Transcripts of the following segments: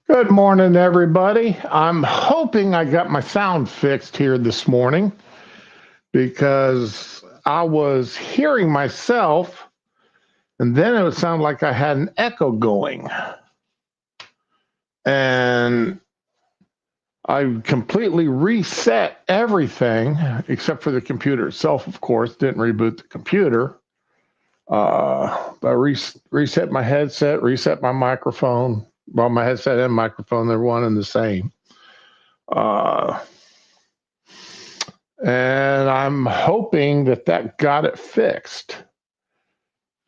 Good morning, everybody. I'm hoping I got my sound fixed here this morning because I was hearing myself and then it would sound like I had an echo going. And I completely reset everything except for the computer itself, of course, didn't reboot the computer. I reset my headset, reset my microphone. Well, my headset and microphone, they're one and the same. And I'm hoping that got it fixed.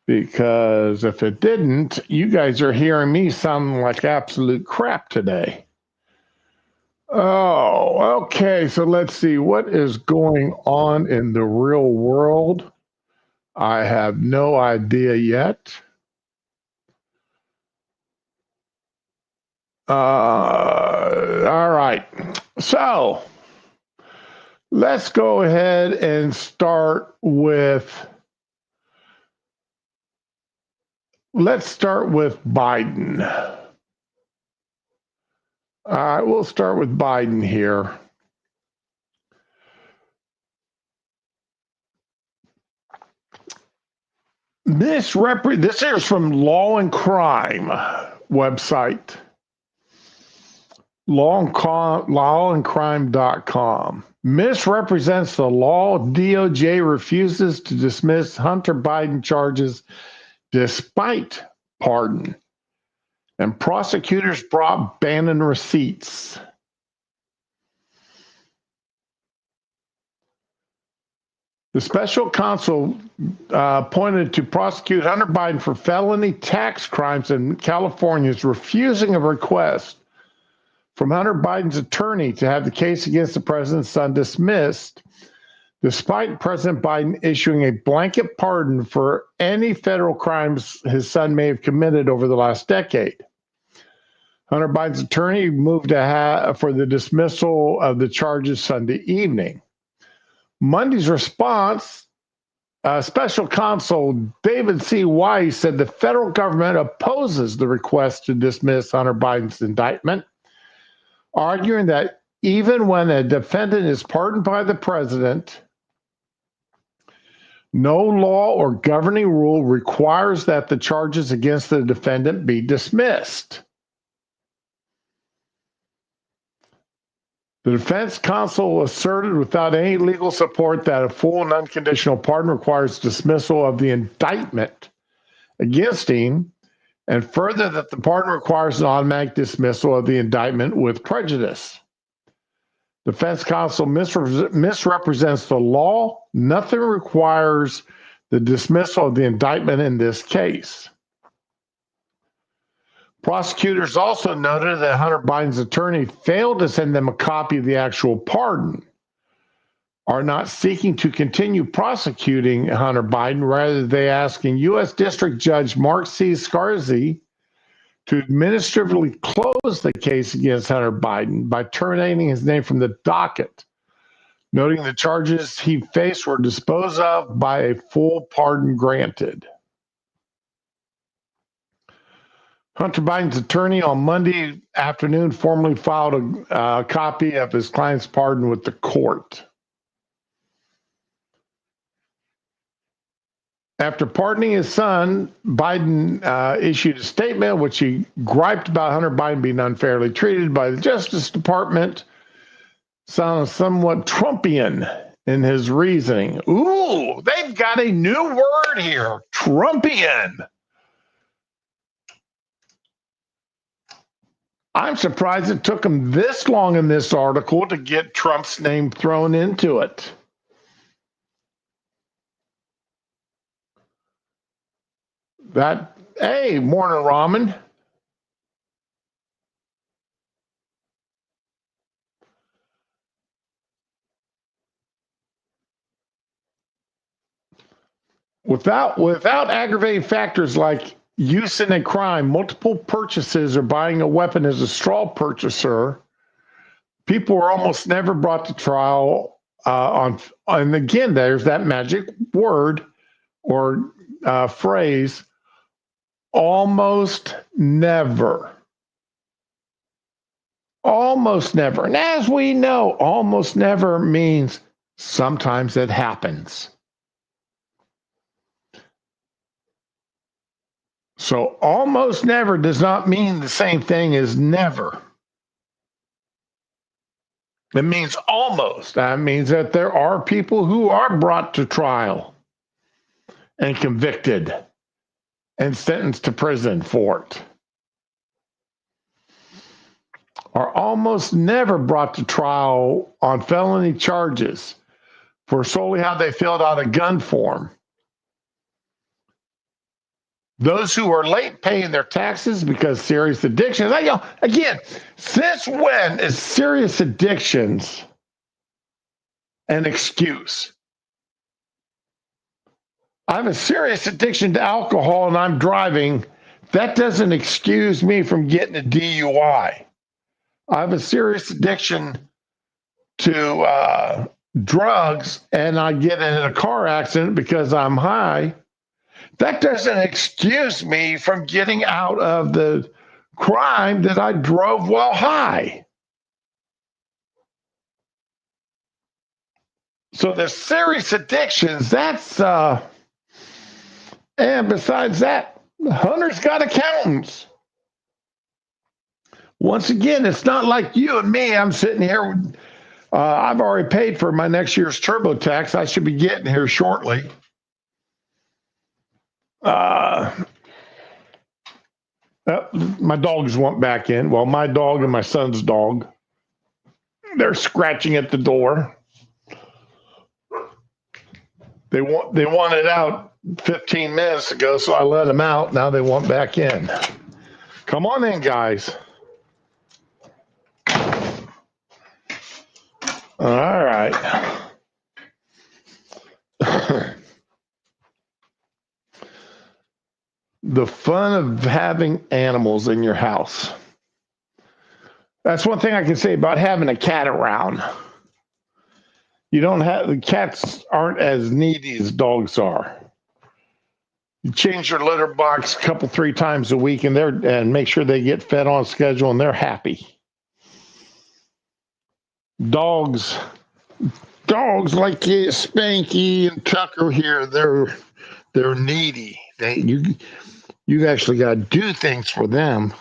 Because if it didn't, you guys are hearing me sounding like absolute crap today. Oh, okay. So let's see what is going on in the real world. I have no idea yet. All right. So let's go ahead and start with Biden. All right, we'll start with Biden here. This is from Law and Crime website, lawandcrime.com. Misrepresents the law. DOJ refuses to dismiss Hunter Biden charges despite pardon. And prosecutors brought Bannon receipts. The special counsel appointed to prosecute Hunter Biden for felony tax crimes in California is refusing a request from Hunter Biden's attorney to have the case against the president's son dismissed, despite President Biden issuing a blanket pardon for any federal crimes his son may have committed over the last decade. Hunter Biden's attorney moved for the dismissal of the charges Sunday evening. Monday's response, special counsel David C. Weiss said the federal government opposes the request to dismiss Hunter Biden's indictment, arguing that even when a defendant is pardoned by the president, no law or governing rule requires that the charges against the defendant be dismissed. The defense counsel asserted without any legal support that a full and unconditional pardon requires dismissal of the indictment against him, and further that the pardon requires an automatic dismissal of the indictment with prejudice. Defense counsel misrepresents the law. Nothing requires the dismissal of the indictment in this case. Prosecutors also noted that Hunter Biden's attorney failed to send them a copy of the actual pardon, are not seeking to continue prosecuting Hunter Biden. Rather, they asking U.S. District Judge Mark C. Scarzi to administratively close the case against Hunter Biden by terminating his name from the docket, noting the charges he faced were disposed of by a full pardon granted. Hunter Biden's attorney on Monday afternoon formally filed a copy of his client's pardon with the court. After pardoning his son, Biden issued a statement in which he griped about Hunter Biden being unfairly treated by the Justice Department, sounds somewhat Trumpian in his reasoning. Ooh, they've got a new word here, Trumpian. I'm surprised it took him this long in this article to get Trump's name thrown into it. Hey, morning, Ramen. Without aggravating factors like use in a crime, multiple purchases, or buying a weapon as a straw purchaser, people are almost never brought to trial on. And again, there's that magic word or phrase, almost never. Almost never. And as we know, almost never means sometimes it happens. So almost never does not mean the same thing as never. It means almost. That means that there are people who are brought to trial and convicted and sentenced to prison for it. Are almost never brought to trial on felony charges for solely how they filled out a gun form. Those who are late paying their taxes because serious addictions. Again, since when is serious addictions an excuse? I have a serious addiction to alcohol and I'm driving. That doesn't excuse me from getting a DUI. I have a serious addiction to drugs and I get in a car accident because I'm high. That doesn't excuse me from getting out of the crime that I drove while high. So the serious addictions, that's and besides that, Hunter's got accountants. Once again, it's not like you and me. I'm sitting here. I've already paid for my next year's TurboTax. I should be getting here shortly. My dogs want back in. Well, my dog and my son's dog, they're scratching at the door. They wanted out 15 minutes ago, so I let them out. Now they want back in. Come on in, guys. All right. The fun of having animals in your house. That's one thing I can say about having a cat around. The cats aren't as needy as dogs are. You change your litter box a couple, 3 times a week and make sure they get fed on schedule and they're happy. Dogs like Spanky and Tucker here, they're needy. You actually got to do things for them.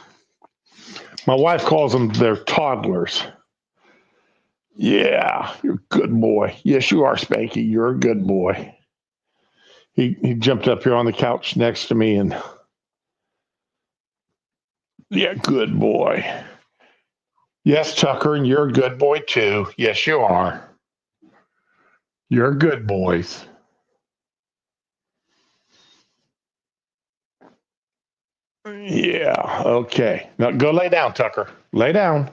My wife calls them their toddlers. Yeah, you're a good boy. Yes, you are, Spanky. You're a good boy. He jumped up here on the couch next to me and yeah, good boy. Yes, Tucker, and you're a good boy too. Yes, you are. You're good boys. Yeah, okay. Now go lay down, Tucker. Lay down.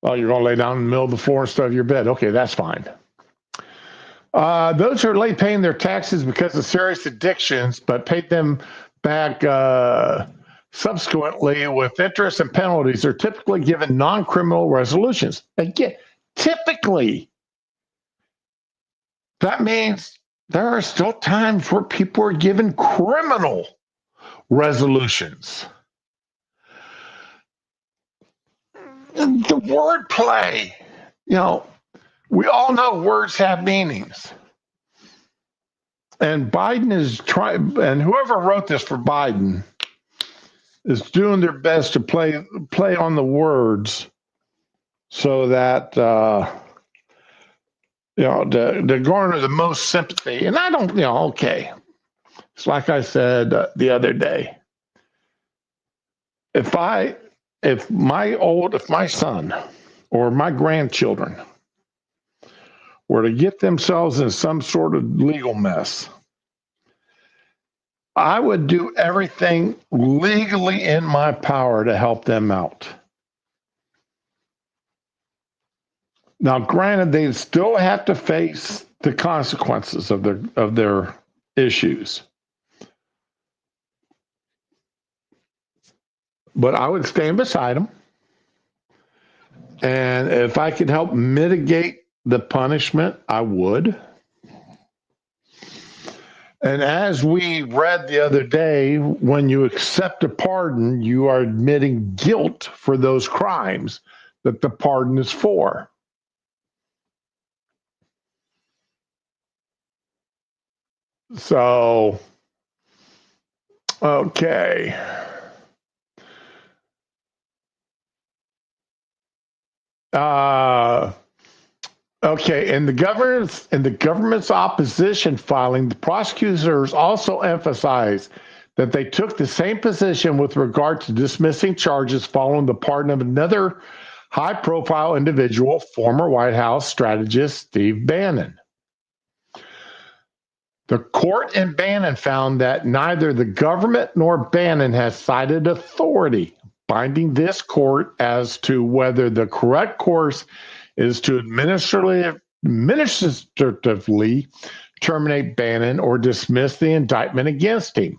Oh, you're going to lay down in the middle of the floor instead of your bed. Okay, that's fine. Those who are late paying their taxes because of serious addictions, but paid them back subsequently with interest and penalties, are typically given non-criminal resolutions. Again, typically, that means there are still times where people are given criminal resolutions. The word play, we all know words have meanings. And Biden is trying, and whoever wrote this for Biden is doing their best to play on the words so that to garner the most sympathy. And I don't, okay. It's like I said the other day. If my son or my grandchildren were to get themselves in some sort of legal mess, I would do everything legally in my power to help them out. Now, granted, they still have to face the consequences of their issues. But I would stand beside them. And if I could help mitigate the punishment, I would. And as we read the other day, when you accept a pardon, you are admitting guilt for those crimes that the pardon is for. So, okay. Okay, in the government's opposition filing, the prosecutors also emphasized that they took the same position with regard to dismissing charges following the pardon of another high-profile individual, former White House strategist Steve Bannon. The court in Bannon found that neither the government nor Bannon has cited authority binding this court as to whether the correct course is to administratively terminate Bannon or dismiss the indictment against him.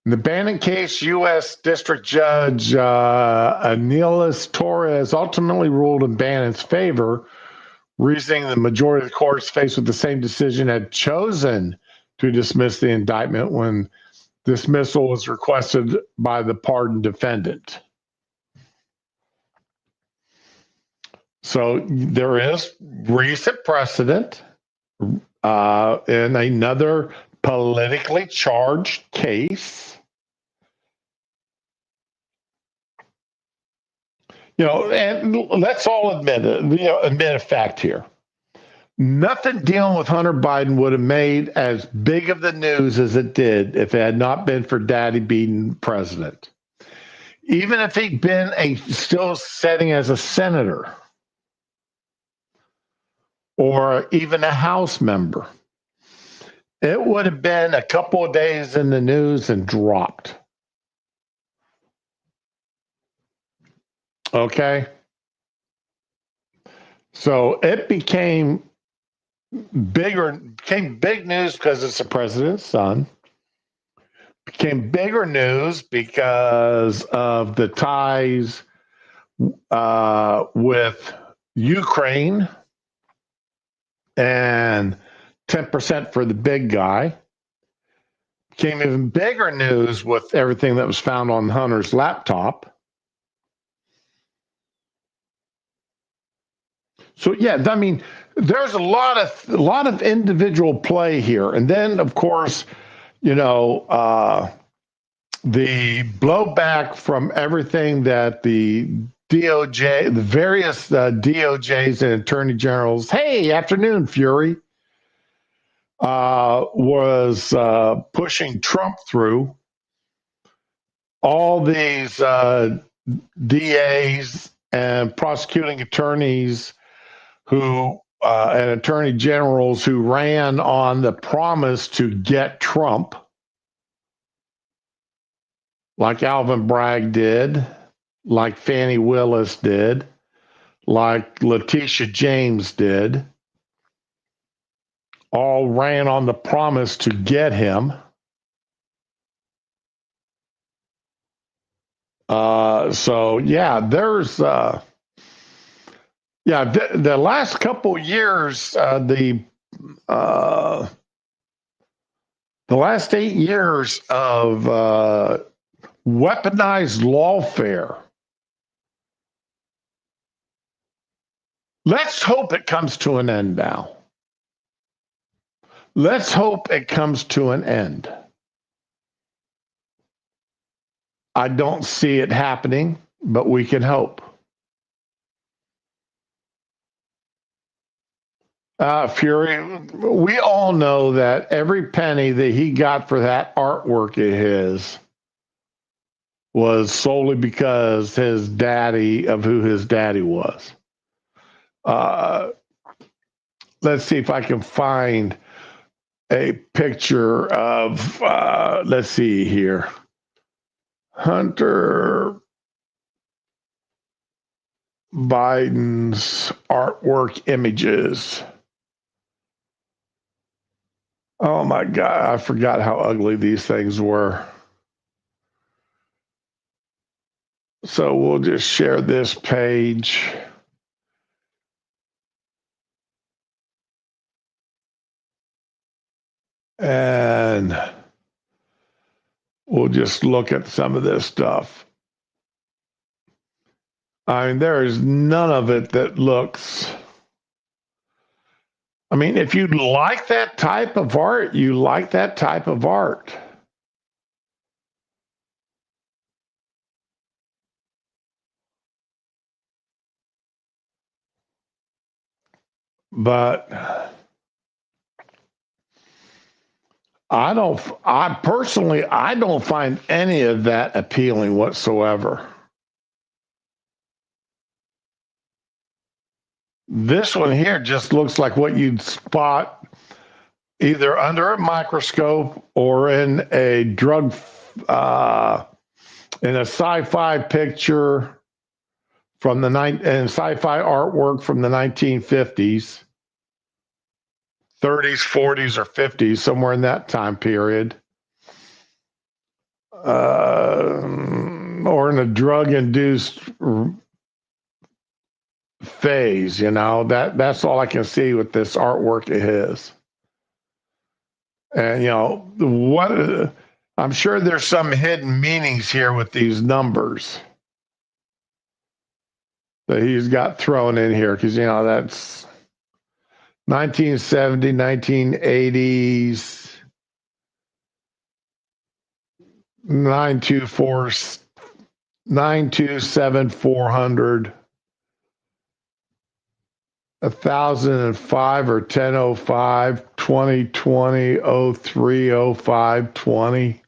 In the Bannon case, U.S. District Judge Anelis Torres ultimately ruled in Bannon's favor, reasoning the majority of the courts faced with the same decision had chosen to dismiss the indictment when dismissal was requested by the pardoned defendant. So there is recent precedent in another politically charged case. And let's all admit a fact here. Nothing dealing with Hunter Biden would have made as big of the news as it did if it had not been for Daddy being president. Even if he'd been still sitting as a senator or even a House member, it would have been a couple of days in the news and dropped. Okay? So it became big news because it's the president's son. Became bigger news because of the ties with Ukraine and 10% for the big guy. Became even bigger news with everything that was found on Hunter's laptop. So yeah, I mean, there's a lot of individual play here, and then of course, the blowback from everything that the DOJ, the various DOJs and attorney generals, hey, afternoon, Fury, was pushing Trump through. All these DAs and prosecuting attorneys and attorney generals who ran on the promise to get Trump, like Alvin Bragg did, like Fani Willis did, like Letitia James did, all ran on the promise to get him. So yeah, there's the last couple years, the last 8 years of weaponized lawfare. Let's hope it comes to an end now. Let's hope it comes to an end. I don't see it happening, but we can hope. Fury, we all know that every penny that he got for that artwork of his was solely because of who his daddy was. let's see if I can find a picture of, let's see here. Hunter Biden's artwork images. Oh my God, I forgot how ugly these things were. So we'll just share this page. And we'll just look at some of this stuff. I mean, there is none of it that looks. I mean, if you like that type of art, you like that type of art. But I personally, I don't find any of that appealing whatsoever. This one here just looks like what you'd spot either under a microscope or in a drug, in a sci-fi picture from and sci-fi artwork from the 1950s, 30s, 40s, or 50s, somewhere in that time period, or in a drug-induced phase. You know, that's all I can see with this artwork of his. And you know what? I'm sure there's some hidden meanings here with these numbers that he's got thrown in here, because you know that's 1970, 1980s, 924, 927, 1005 or 1005, 2020, 03, 05, 20.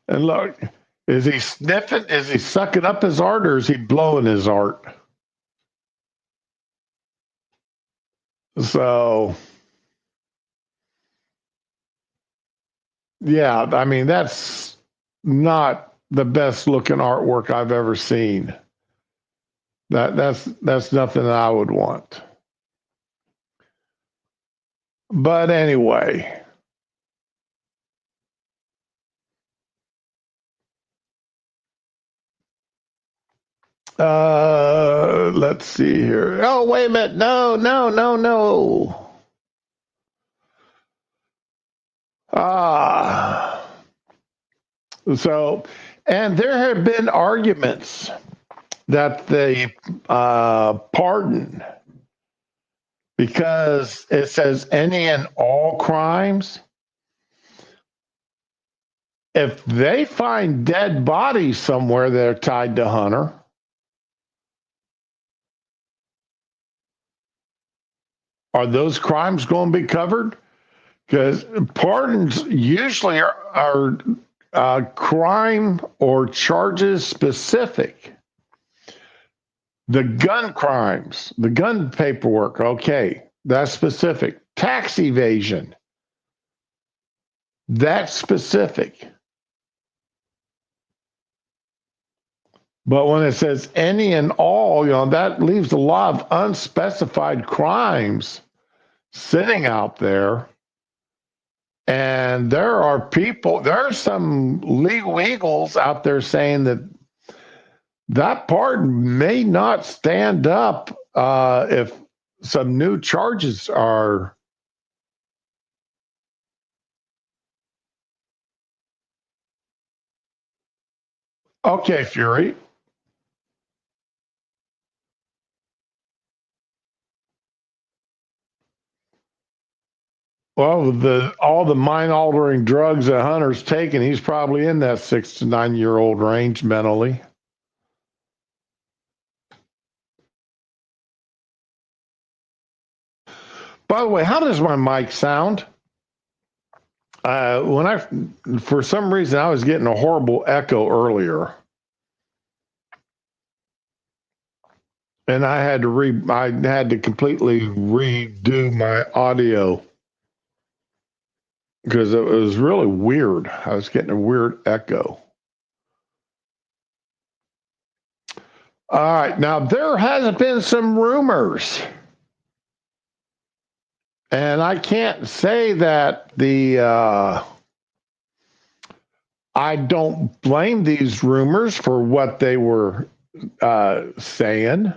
And look, is he sniffing? Is he sucking up his art, or is he blowing his art? So, yeah, I mean, that's not the best looking artwork I've ever seen. That's nothing that I would want. But anyway, let's see here. Oh, wait a minute. No, no, no, no. So, and there have been arguments that the pardon, because it says any and all crimes, if they find dead bodies somewhere that are tied to Hunter, are those crimes going to be covered? Because pardons usually are crime or charges specific. The gun crimes, the gun paperwork, okay, that's specific. Tax evasion, that's specific. But when it says any and all, you know, that leaves a lot of unspecified crimes sitting out there. And there are some legal eagles out there saying that that pardon may not stand up if some new charges are. Okay, Fury. Well, all the mind-altering drugs that Hunter's taken, he's probably in that 6 to 9 year old range mentally. By the way, how does my mic sound? For some reason, I was getting a horrible echo earlier. and I had to completely redo my audio because it was really weird. I was getting a weird echo. All right, now there has been some rumors, and I can't say that I don't blame these rumors for what they were saying,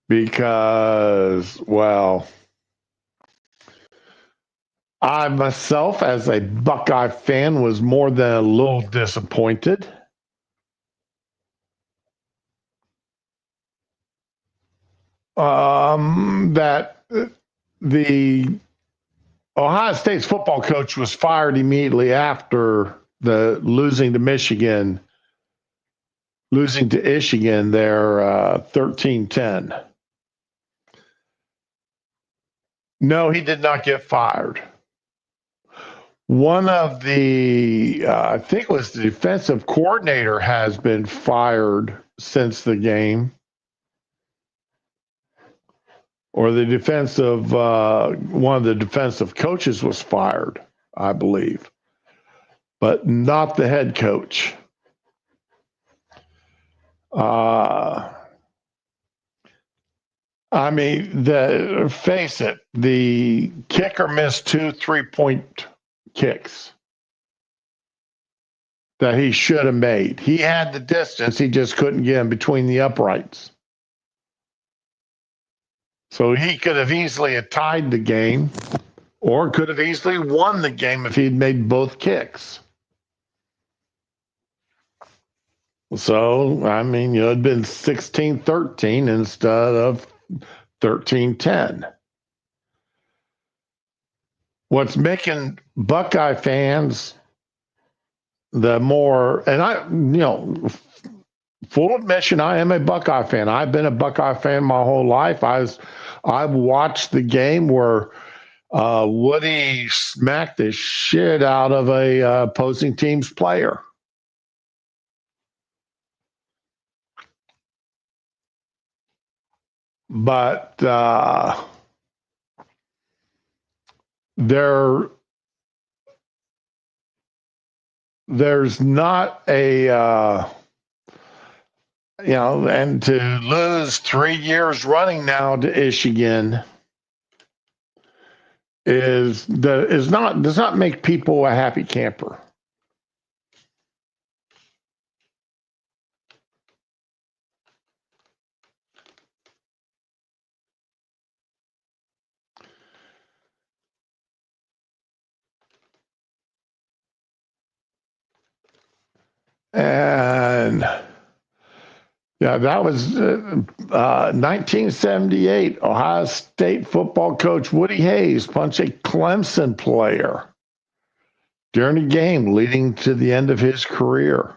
because, well, I myself, as a Buckeye fan, was more than a little disappointed. That the Ohio State's football coach was fired immediately after the losing to Michigan there 13-10. No, he did not get fired. One of the, I think it was the defensive coordinator, has been fired since the game. Or the defensive, one of the defensive coaches was fired, I believe, but not the head coach. I mean, face it, the kicker missed 2 3-point kicks that he should have made. He had the distance, he just couldn't get in between the uprights. So he could have easily tied the game, or could have easily won the game if he'd made both kicks. So, I mean, it'd been 16-13 instead of 13-10. What's making Buckeye fans the more, and full admission, I am a Buckeye fan. I've been a Buckeye fan my whole life. I've watched the game where Woody smacked the shit out of a opposing team's player. But there's not a and to lose 3 years running now to Michigan does not make people a happy camper. And yeah, that was 1978. Ohio State football coach Woody Hayes punched a Clemson player during a game leading to the end of his career.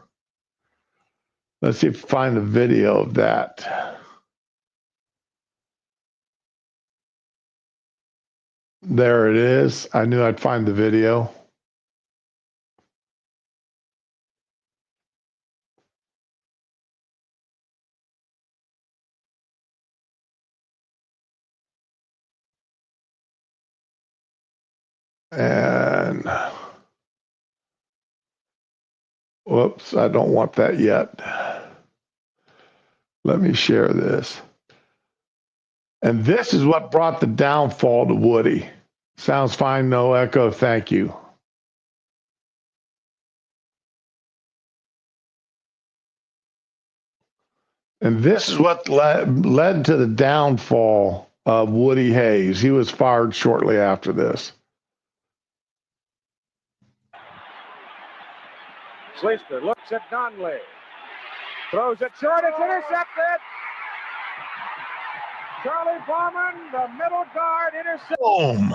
Let's see if we find a video of that. There it is. I knew I'd find the video. And whoops, I don't want that yet. Let me share this. And this is what brought the downfall to Woody. Sounds fine, no echo, thank you. And this is what led to the downfall of Woody Hayes. He was fired shortly after this. Schlichter looks at Donnelly. Throws it short. It's intercepted. Charlie Bauman, the middle guard, intercepted. Boom.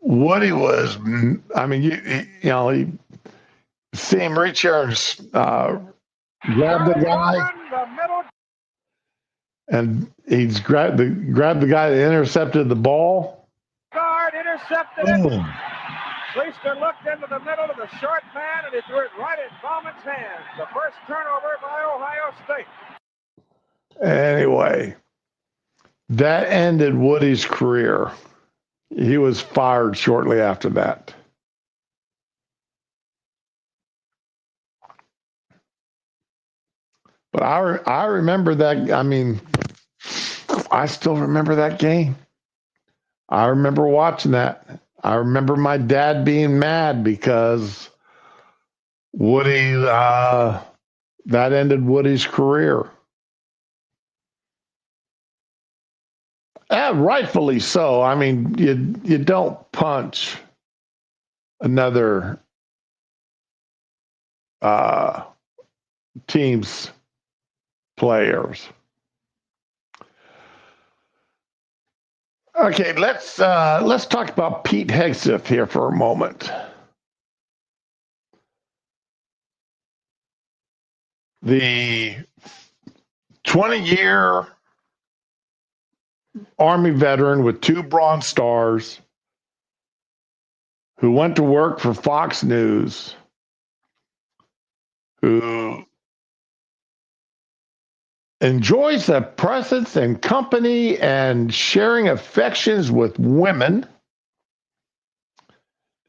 Woody was, I mean, you see him reach here and grab the guy. And he's grabbed the guy that intercepted the ball. Guard intercepted. Boom. Schleister looked into the middle of the short man, and he threw it right in Bauman's hands. The first turnover by Ohio State. Anyway, that ended Woody's career. He was fired shortly after that. But I remember that. I mean, I still remember that game. I remember watching that. I remember my dad being mad because Woody, that ended Woody's career. And rightfully so. I mean, you don't punch another team's players. Okay, let's talk about Pete Hegseth here for a moment. The 20-year Army veteran with 2 Bronze Stars who went to work for Fox News, who enjoys the presence and company and sharing affections with women,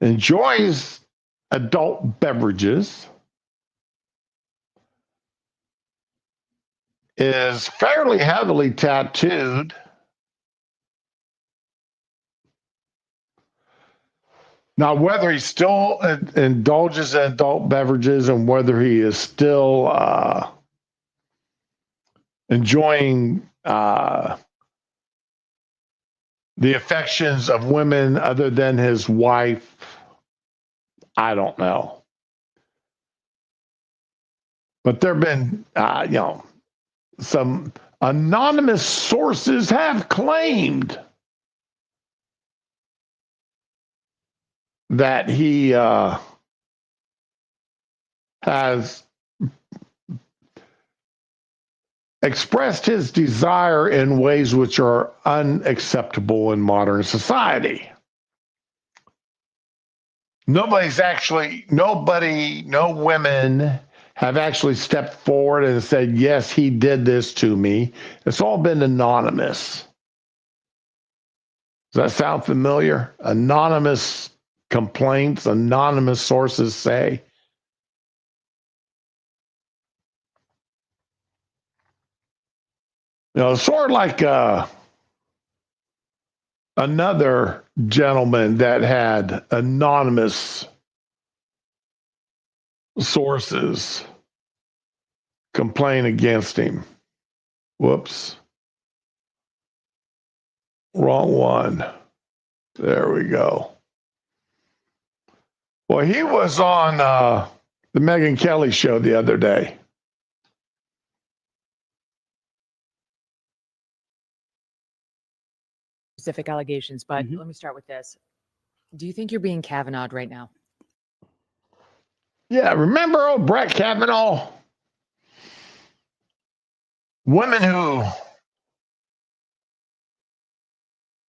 enjoys adult beverages, is fairly heavily tattooed, now whether he still indulges in adult beverages and whether he is still enjoying the affections of women other than his wife, I don't know. But there have been, some anonymous sources have claimed that he has expressed his desire in ways which are unacceptable in modern society. No women have actually stepped forward and said, yes, he did this to me. It's all been anonymous. Does that sound familiar? Anonymous complaints, anonymous sources say. Sort of like another gentleman that had anonymous sources complain against him. Whoops. Wrong one. There we go. Well, he was on the Megyn Kelly show the other day. Specific allegations, but let me start with this. Do you think you're being Kavanaugh'd right now? Yeah, remember old Brett Kavanaugh? Women who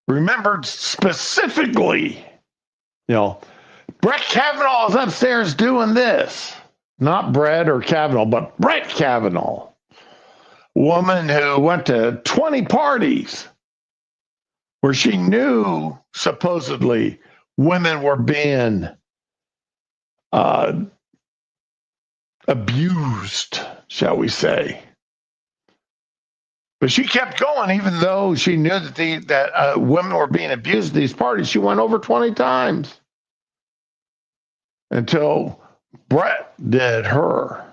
remembered specifically, Brett Kavanaugh is upstairs doing this. Not Brett or Kavanaugh, but Brett Kavanaugh. Woman who went to 20 parties where she knew supposedly women were being abused, shall we say. But she kept going, even though she knew that women were being abused at these parties. She went over 20 times until Brett did her.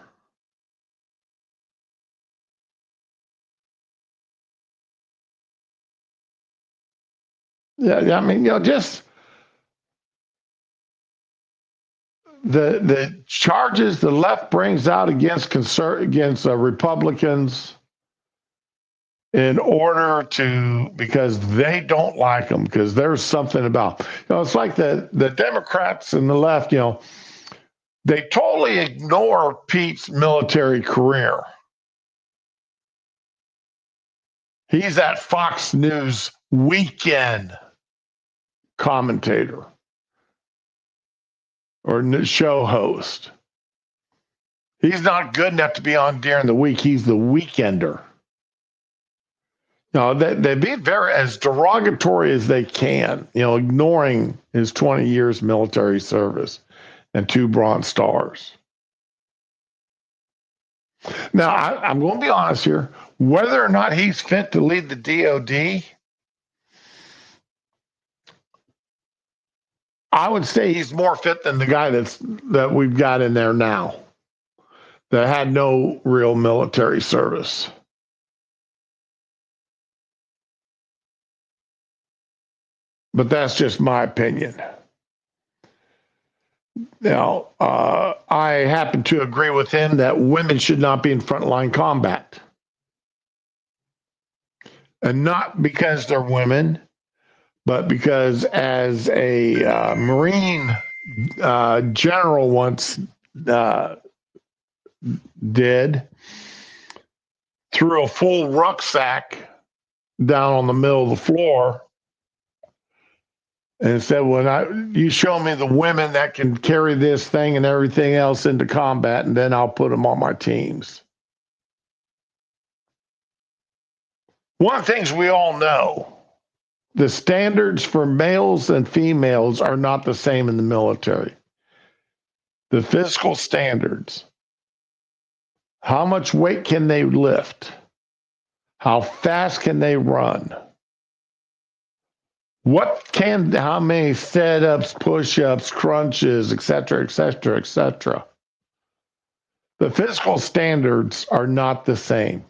Yeah, I mean, just the charges the left brings out against Republicans in order to, because they don't like them, because there's something about, it's like the Democrats and the left, they totally ignore Pete's military career. He's that Fox News weekend commentator. or show host. He's not good enough to be on during the week. He's the weekender. They be very as derogatory as they can, ignoring his 20 years military service and 2 Bronze Stars. Now, I'm going to be honest here. Whether or not he's fit to lead the DOD, I would say he's more fit than the guy that we've got in there now that had no real military service. But that's just my opinion. Now, I happen to agree with him that women should not be in frontline combat. And not because they're women, but because as a Marine general once did, threw a full rucksack down on the middle of the floor and said, you show me the women that can carry this thing and everything else into combat, and then I'll put them on my teams. One of the things we all know, the standards for males and females are not the same in the military. The physical standards, how much weight can they lift? How fast can they run? How many sit-ups, push-ups, crunches, et cetera, et cetera, et cetera. The physical standards are not the same.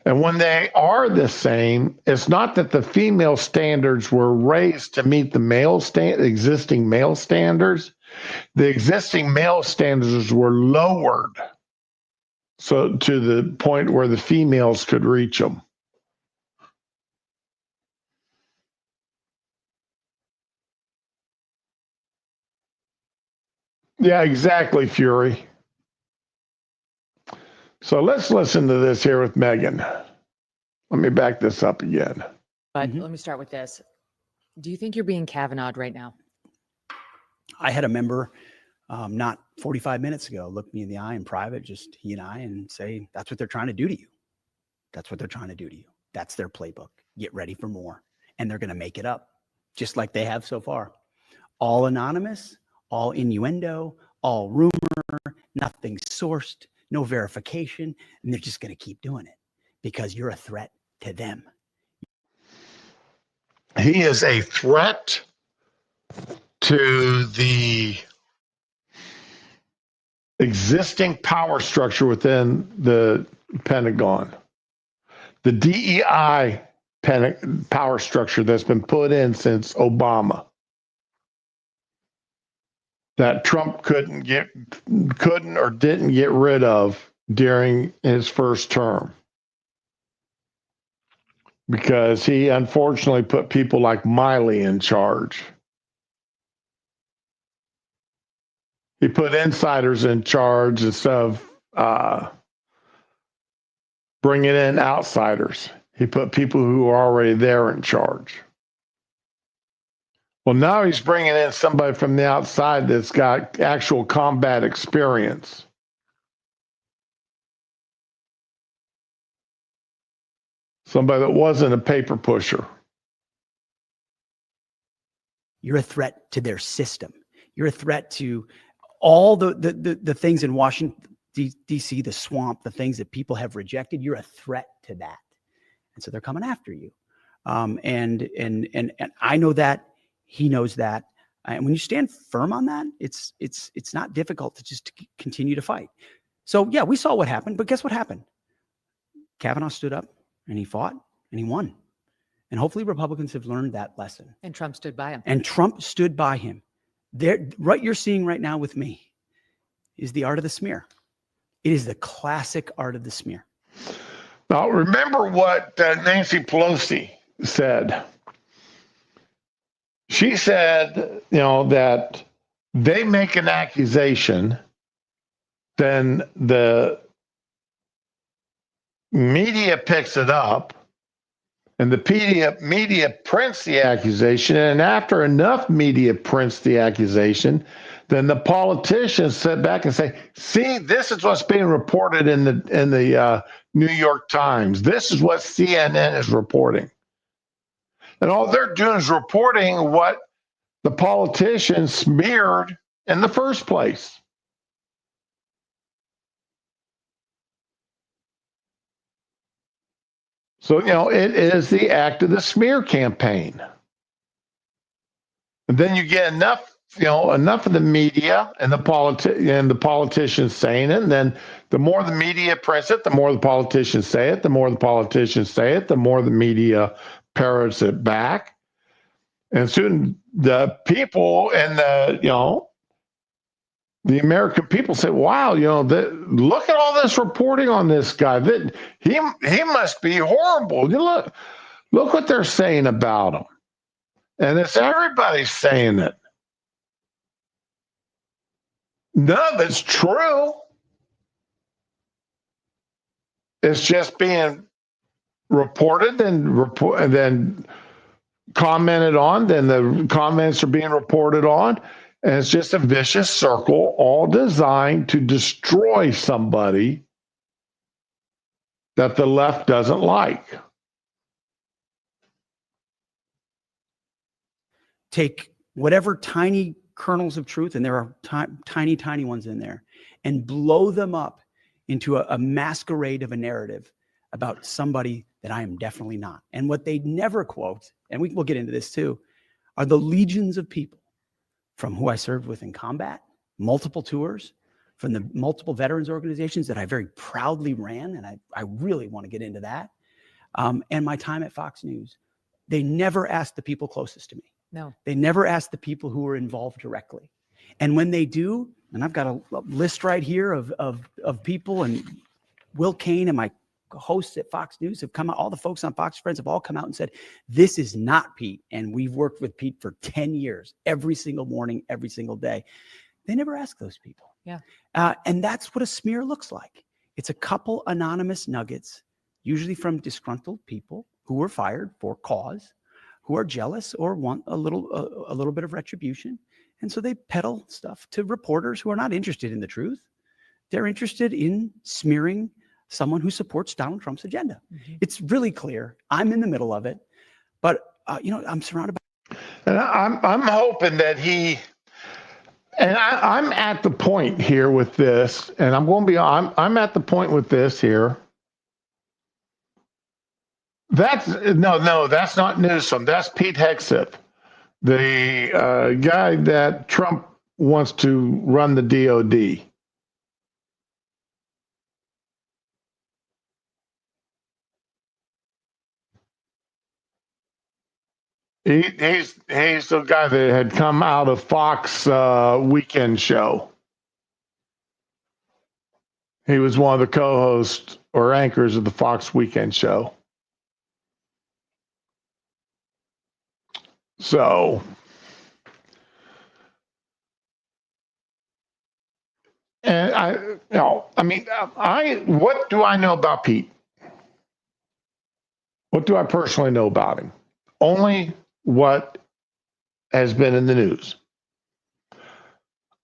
And when they are the same, it's not that the female standards were raised to meet the existing male standards. The existing male standards were lowered so to the point where the females could reach them. Yeah, exactly, Fury. So let's listen to this here with Megan. Let me back this up again. But let me start with this. Do you think you're being Kavanaghed right now? I had a member not 45 minutes ago look me in the eye in private, just he and I, and say, that's what they're trying to do to you. That's what they're trying to do to you. That's their playbook. Get ready for more. And they're going to make it up, just like they have so far. All anonymous, all innuendo, all rumor, nothing sourced, no verification, and they're just going to keep doing it because you're a threat to them. He is a threat to the existing power structure within the Pentagon. The DEI power structure that's been put in since Obama, that Trump couldn't or didn't get rid of during his first term, because he unfortunately put people like Milley in charge. He put insiders in charge instead of bringing in outsiders. He put people who are already there in charge. Well, now he's bringing in somebody from the outside that's got actual combat experience. Somebody that wasn't a paper pusher. You're a threat to their system. You're a threat to all the things in Washington, D.C., the swamp, the things that people have rejected. You're a threat to that. And so they're coming after you. And I know that. He knows that. And when you stand firm on that, it's not difficult to just continue to fight. So, yeah, we saw what happened. But guess what happened? Kavanaugh stood up and he fought and he won. And hopefully Republicans have learned that lesson. And Trump stood by him. And Trump stood by him. What you're seeing right now with me is the art of the smear. It is the classic art of the smear. Now, remember what Nancy Pelosi said. She said, that they make an accusation, then the media picks it up, And the media prints the accusation. And after enough media prints the accusation, then the politicians sit back and say, see, this is what's being reported in the New York Times. This is what CNN is reporting. And all they're doing is reporting what the politicians smeared in the first place. So, it is the act of the smear campaign. And then you get enough of the media and the politicians saying it. And then the more the media press it, the more the politicians say it. The more the politicians say it, the more the media parrots it back. And soon the people and the American people say, wow, look at all this reporting on this guy. That he must be horrible. Look what they're saying about him. And it's everybody saying it. None of it's true. It's just being reported and then commented on. Then the comments are being reported on. And it's just a vicious circle, all designed to destroy somebody that the left doesn't like. Take whatever tiny kernels of truth, and there are tiny, tiny ones in there, and blow them up into a masquerade of a narrative about somebody that I am definitely not. And what they never quote, and we'll get into this too, are the legions of people from who I served with in combat, multiple tours, from the multiple veterans organizations that I very proudly ran, and I really want to get into that, and my time at Fox News. They never asked the people closest to me. No. They never asked the people who were involved directly. And when they do, and I've got a list right here of people, and Will Kane and my hosts at Fox News have come out, all the folks on Fox Friends have all come out and said, this is not Pete. And we've worked with Pete for 10 years, every single morning, every single day. They never ask those people. Yeah. And that's what a smear looks like. It's a couple anonymous nuggets, usually from disgruntled people who were fired for cause, who are jealous or want a little bit of retribution. And so they peddle stuff to reporters who are not interested in the truth. They're interested in smearing someone who supports Donald Trump's agenda. Mm-hmm. It's really clear. I'm in the middle of it, but I'm surrounded by. And I'm hoping that I'm at the point here with this, and I'm at the point with this here. That's not Newsom. That's Pete Hegseth, the guy that Trump wants to run the DOD. He's the guy that had come out of Fox Weekend Show. He was one of the co-hosts or anchors of the Fox Weekend Show. So, and what do I know about Pete? What do I personally know about him? Only what has been in the news.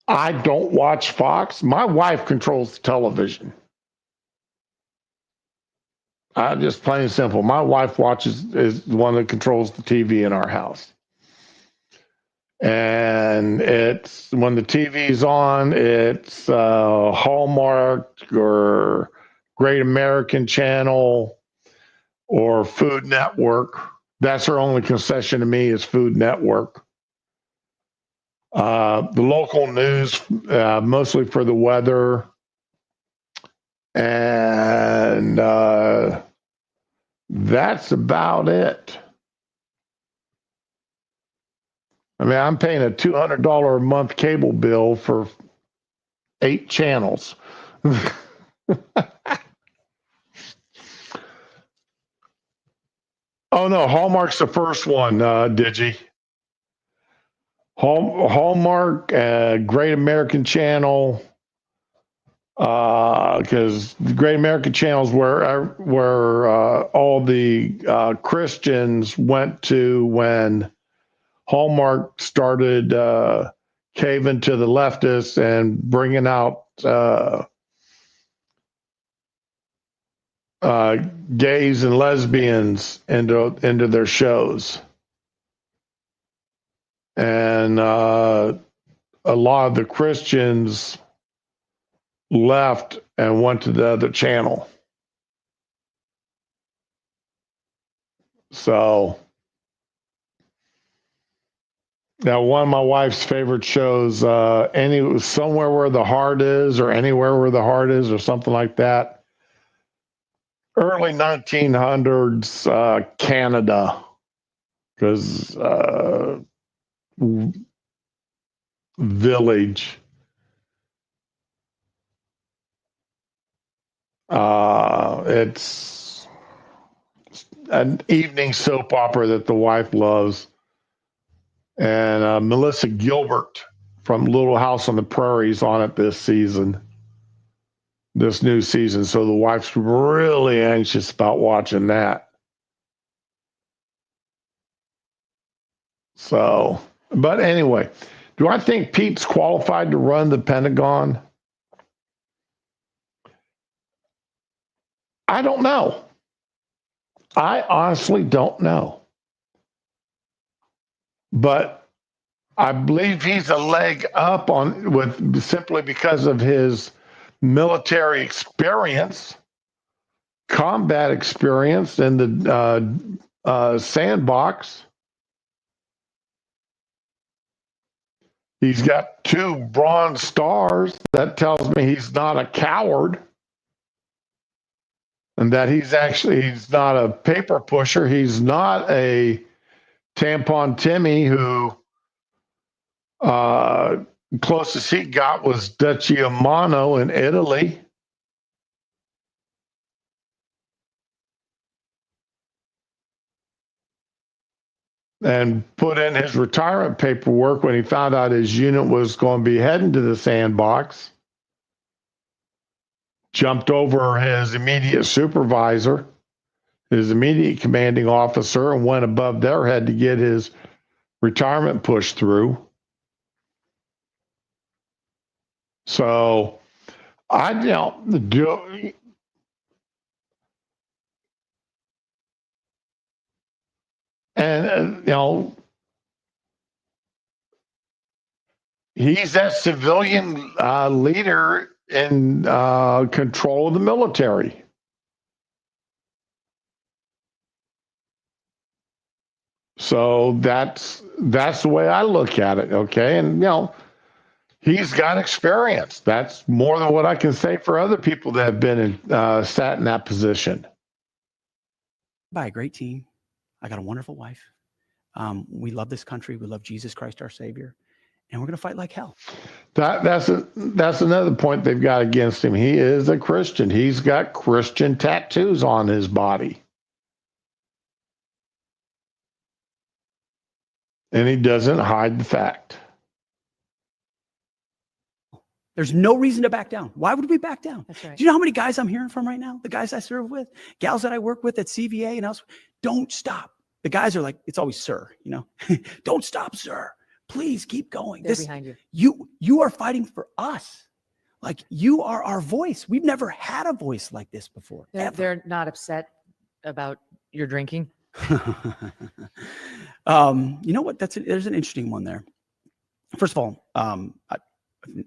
I don't watch Fox. My wife controls the television. Just plain and simple. My wife is the one that controls the TV in our house. And it's when the TV's on, it's Hallmark or Great American Channel or Food Network. That's her only concession to me is Food Network. The local news, mostly for the weather. And that's about it. I mean, I'm paying a $200 a month cable bill for 8 channels. Oh, no, Hallmark's the first one, Digi. Hallmark, Great American Channel, because the Great American Channel is where all the Christians went to when Hallmark started caving to the leftists and bringing out gays and lesbians into their shows. And a lot of the Christians left and went to the other channel. So now one of my wife's favorite shows, Somewhere Where the Heart Is, or Anywhere Where the Heart Is, or something like that. Early 1900s Canada, because village. It's an evening soap opera that the wife loves. And Melissa Gilbert from Little House on the Prairie is on it this new season. So the wife's really anxious about watching that. So, but anyway, do I think Pete's qualified to run the Pentagon? I don't know. I honestly don't know. But I believe he's a leg up simply because of his military experience, combat experience in the sandbox. He's got 2 Bronze Stars. That tells me he's not a coward. And that he's not a paper pusher. He's not a Tampon Timmy who closest he got was Deciamano in Italy. And put in his retirement paperwork when he found out his unit was going to be heading to the sandbox. Jumped over his immediate supervisor, his immediate commanding officer, and went above their head to get his retirement pushed through. So and he's that civilian leader in control of the military. So that's the way I look at it. Okay. And, he's got experience. That's more than what I can say for other people that have been sat in that position. By a great team. I got a wonderful wife. We love this country. We love Jesus Christ, our Savior. And we're going to fight like hell. That's another point they've got against him. He is a Christian. He's got Christian tattoos on his body. And he doesn't hide the fact. There's no reason to back down. Why would we back down? That's right. Do you know how many guys I'm hearing from right now? The guys I serve with, gals that I work with at CVA and else. Don't stop. The guys are like, it's always sir, don't stop, sir. Please keep going. They're behind you. You are fighting for us. Like, you are our voice. We've never had a voice like this before. They're not upset about your drinking. You know what? There's an interesting one there. First of all, I've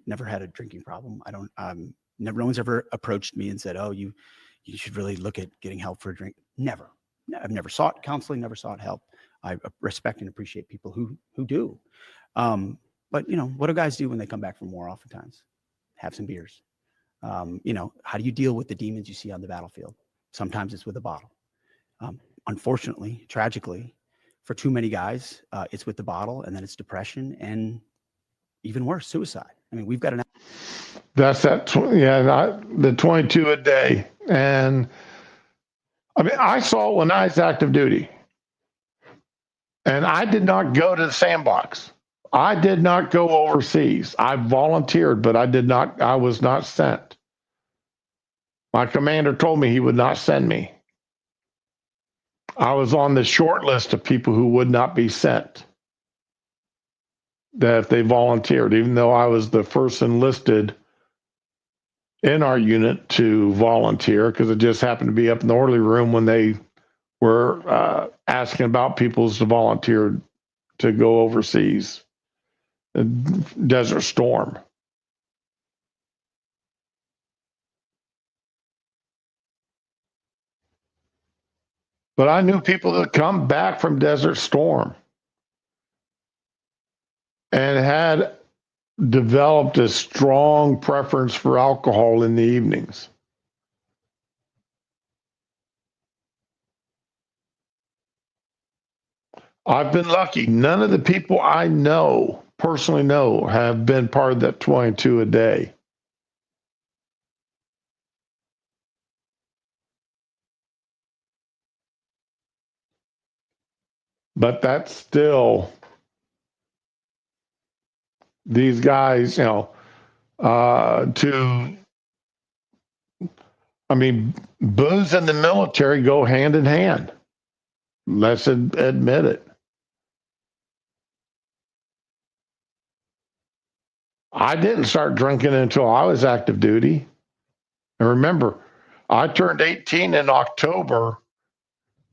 never had a drinking problem. No one's ever approached me and said, "Oh, you should really look at getting help for a drink." Never. I've never sought counseling, never sought help. I respect and appreciate people who do. But what do guys do when they come back from war? Oftentimes, have some beers. How do you deal with the demons you see on the battlefield? Sometimes it's with a bottle. Unfortunately, tragically, for too many guys, it's with the bottle, and then it's depression, and even worse, suicide. I mean, we've got That's the 22 a day. And I mean, I saw it when I was active duty. And I did not go to the sandbox. I did not go overseas. I volunteered, but I was not sent. My commander told me he would not send me. I was on the short list of people who would not be sent, that if they volunteered, even though I was the first enlisted in our unit to volunteer, because it just happened to be up in the orderly room when they were asking about people to volunteer to go overseas. Desert Storm. But I knew people that come back from Desert Storm and had developed a strong preference for alcohol in the evenings. I've been lucky. None of the people I know, personally know, have been part of that 22 a day. But that's still these guys, booze and the military go hand in hand. Let's admit it. I didn't start drinking until I was active duty. And remember, I turned 18 in October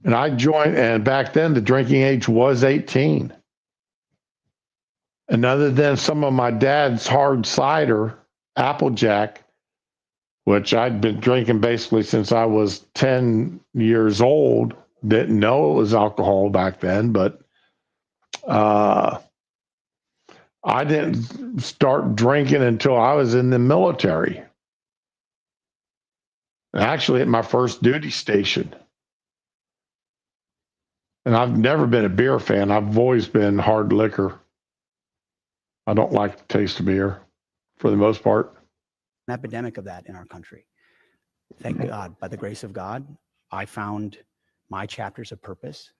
and I joined, and back then the drinking age was 18. And other than some of my dad's hard cider, Applejack, which I'd been drinking basically since I was 10 years old, didn't know it was alcohol back then, but I didn't start drinking until I was in the military. Actually, at my first duty station. And I've never been a beer fan. I've always been hard liquor. I don't like the taste of beer for the most part. An epidemic of that in our country. Thank God, by the grace of God, I found my chapters of purpose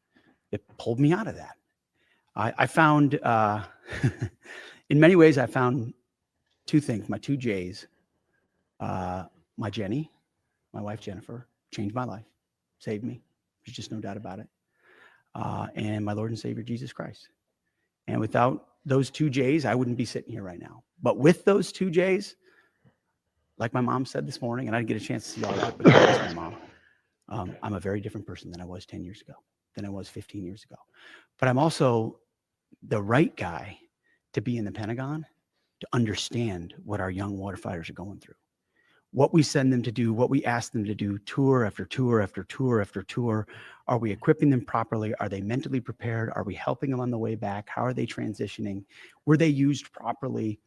that pulled me out of that. I found, in many ways, I found two things, my two J's. My Jenny, my wife Jennifer, changed my life, saved me. There's just no doubt about it. And my Lord and Savior, Jesus Christ. And without those two J's, I wouldn't be sitting here right now. But with those two J's, like my mom said this morning, and I didn't get a chance to see all that, but my mom, I'm a very different person than I was 10 years ago, than I was 15 years ago. But I'm also the right guy to be in the Pentagon to understand what our young water fighters are going through. What we send them to do, what we ask them to do, tour after tour after tour after tour. Are we equipping them properly? Are they mentally prepared? Are we helping them on the way back? How are they transitioning? Were they used properly?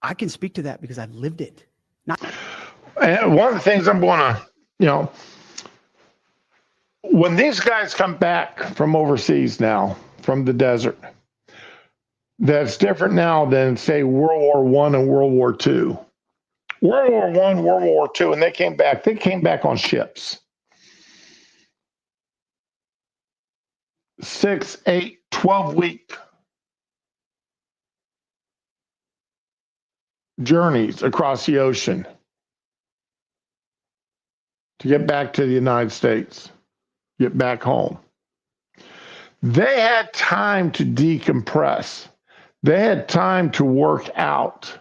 I can speak to that because I've lived it. And one of the things I'm going to, when these guys come back from overseas now, from the desert, that's different now than, say, World War I and World War II. World War I, World War II, and they came back on ships. 6, 8, 12-week journeys across the ocean to get back to the United States, get back home. They had time to decompress. They had time to work out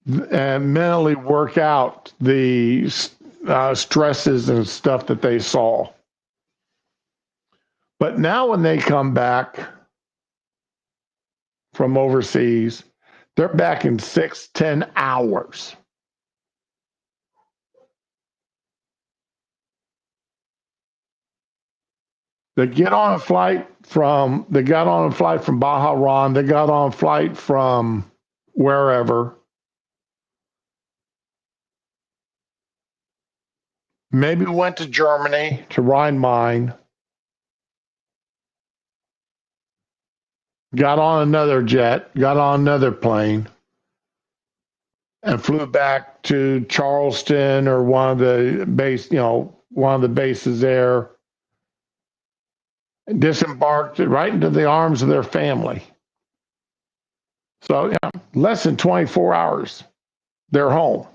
and mentally work out the stresses and stuff that they saw. But now when they come back from overseas, they're back in 6-10 hours. They got on a flight from Bahrain, they got on a flight from wherever. Maybe went to Germany, to Rhein-Main. Got on another jet, got on another plane, and flew back to Charleston or one of the bases there. Disembarked right into the arms of their family. So yeah, less than 24 hours, they're home.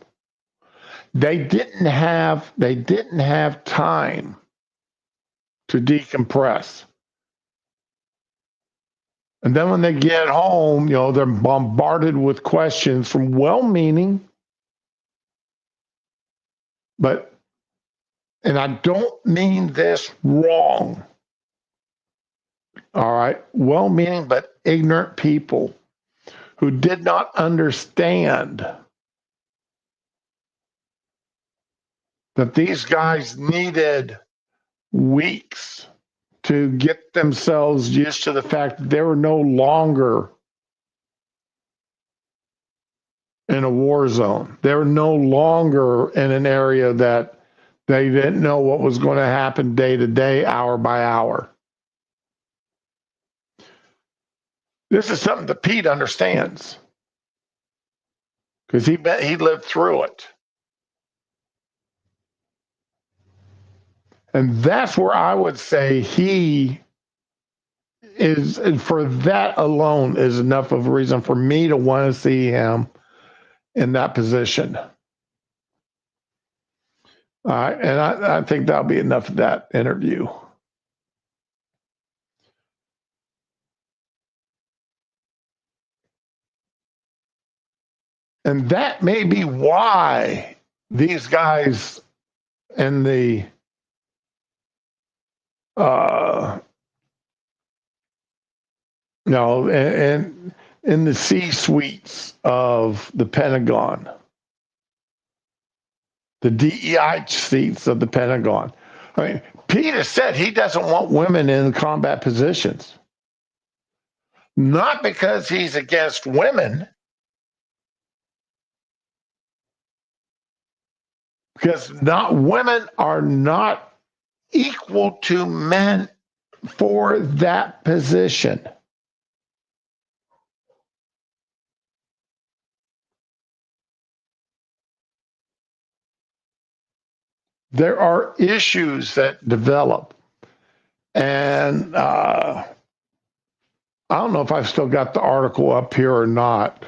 They didn't have time to decompress. And then when they get home, they're bombarded with questions from well-meaning, and I don't mean this wrong, all right, well-meaning but ignorant people who did not understand that these guys needed weeks to get themselves used to the fact that they were no longer in a war zone. They were no longer in an area that they didn't know what was going to happen day to day, hour by hour. This is something that Pete understands because he lived through it. And that's where I would say he is, and for that alone is enough of a reason for me to want to see him in that position. And I think that'll be enough of that interview. And that may be why these guys in the and in the C-suites of the Pentagon, the DEI seats of the Pentagon. I mean, Peter said he doesn't want women in combat positions. Not because he's against women, because women are not equal to men for that position. There are issues that develop. And I don't know if I've still got the article up here or not.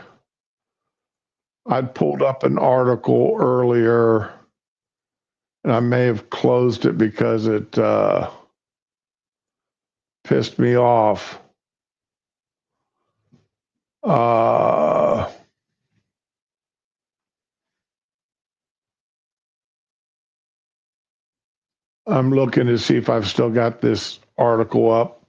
I pulled up an article earlier, and I may have closed it because it pissed me off. I'm looking to see if I've still got this article up.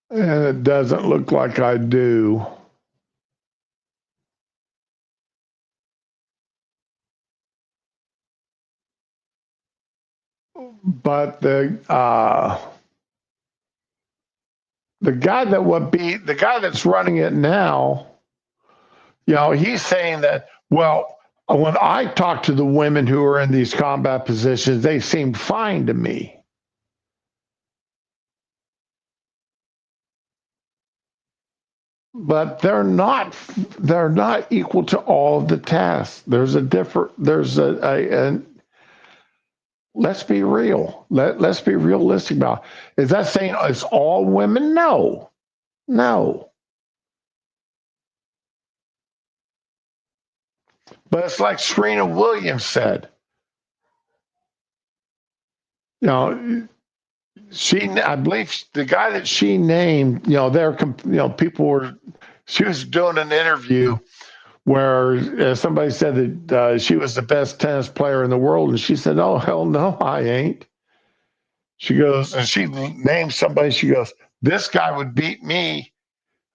And it doesn't look like I do. But the guy that's running it now, he's saying that, well, when I talk to the women who are in these combat positions, they seem fine to me. But they're not equal to all of the tasks. Let's be real. Let's be realistic about it. Is that saying it's all women? No. But it's like Serena Williams said. I believe the guy that she named, she was doing an interview where somebody said that she was the best tennis player in the world. And she said, oh, hell no, I ain't. She goes, and she named somebody, she goes, this guy would beat me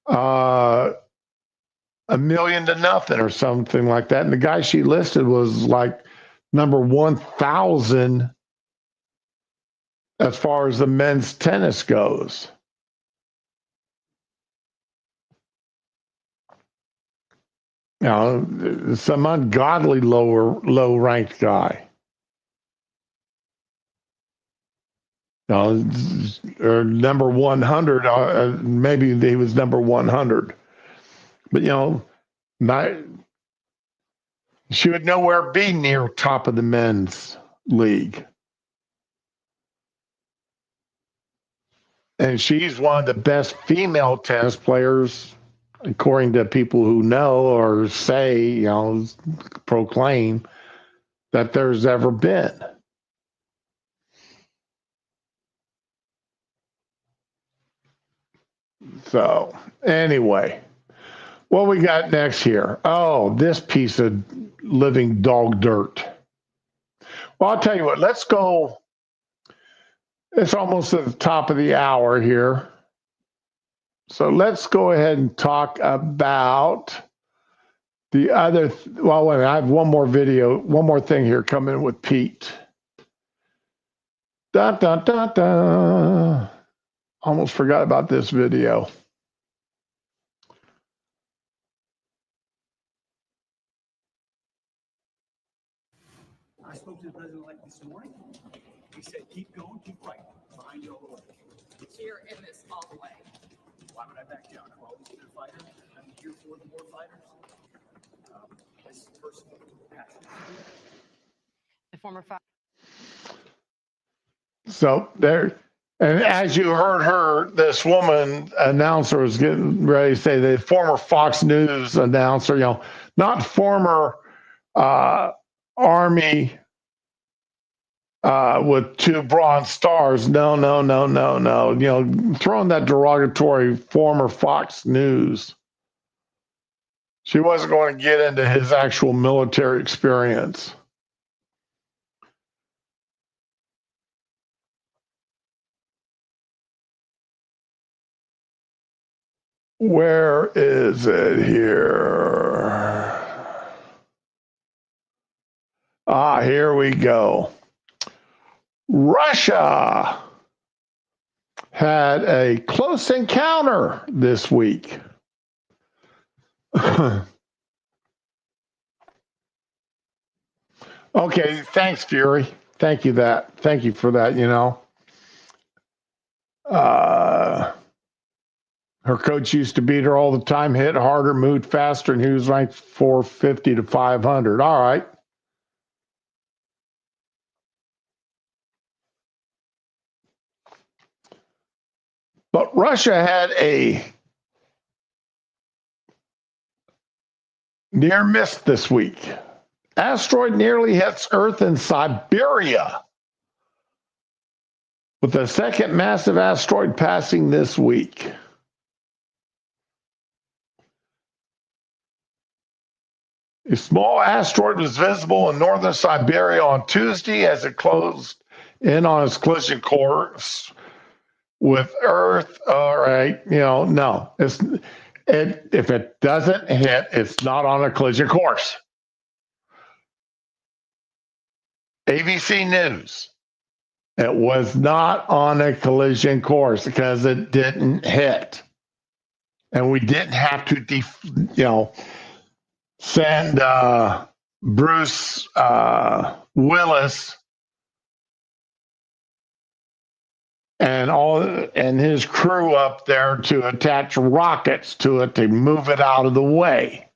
1,000,000 or something like that. And the guy she listed was like number 1,000 as far as the men's tennis goes. Some ungodly low ranked guy. Or number 100, maybe he was number 100. But, she would nowhere be near top of the men's league. And she's one of the best female tennis players, according to people who know or say, proclaim that there's ever been. So, anyway, what we got next here? Oh, this piece of living dog dirt. Well, I'll tell you what, let's go. It's almost at the top of the hour here. So let's go ahead and talk about the other. Well, wait a minute, I have one more thing here coming with Pete. Dun, dun, dun, dun. Almost forgot about this video. I spoke to the president-elect this morning. He said, keep going, keep fighting. Behind you all the way. Here in this all the way. Why would I back down? I've always been a fighter. I'm here for the more fighters. This is personal passion. The former fighter. So there, and as you heard her, this woman announcer was getting ready to say, the former Fox News announcer, not former Army with 2 Bronze Stars. No. Throwing that derogatory former Fox News. She wasn't going to get into his actual military experience. Where is it here? Here we go. Russia had a close encounter this week. Okay, thanks, Fury. Thank you for that, her coach used to beat her all the time, hit harder, moved faster, and he was ranked 450 to 500. All right. But Russia had a near miss this week. Asteroid nearly hits Earth in Siberia, with the second massive asteroid passing this week. A small asteroid was visible in northern Siberia on Tuesday as it closed in on its collision course with Earth. All right, no. If it doesn't hit, it's not on a collision course. ABC News. It was not on a collision course because it didn't hit. And we didn't have to, send Bruce Willis and his crew up there to attach rockets to it to move it out of the way.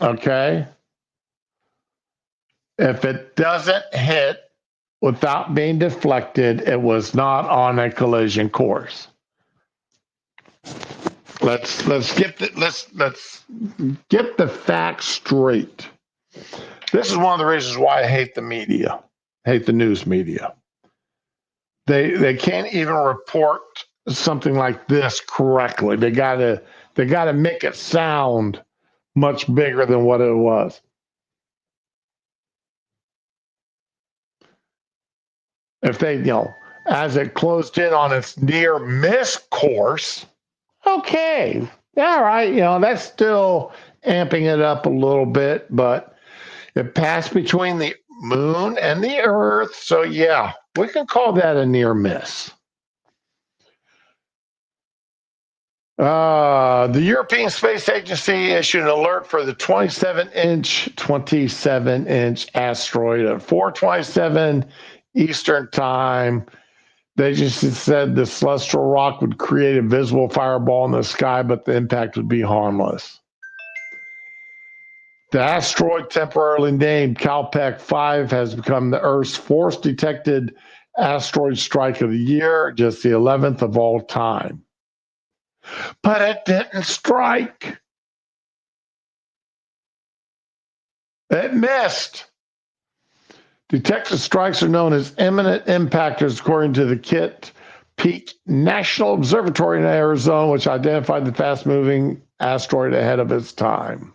Okay? If it doesn't hit without being deflected, it was not on a collision course. Let's get the facts straight. This is one of the reasons why I hate the media, hate the news media. They can't even report something like this correctly. They gotta make it sound much bigger than what it was. If they, as it closed in on its near miss course, okay, all right, that's still amping it up a little bit, but it passed between the moon and the Earth, so yeah, we can call that a near miss. The European Space Agency issued an alert for the 27-inch asteroid at 4:27 Eastern Time. They just said the celestial rock would create a visible fireball in the sky, but the impact would be harmless. The asteroid, temporarily named Calpec 5, has become the Earth's fourth detected asteroid strike of the year, just the 11th of all time. But it didn't strike. It missed. Detected strikes are known as imminent impactors, according to the Kitt Peak National Observatory in Arizona, which identified the fast-moving asteroid ahead of its time,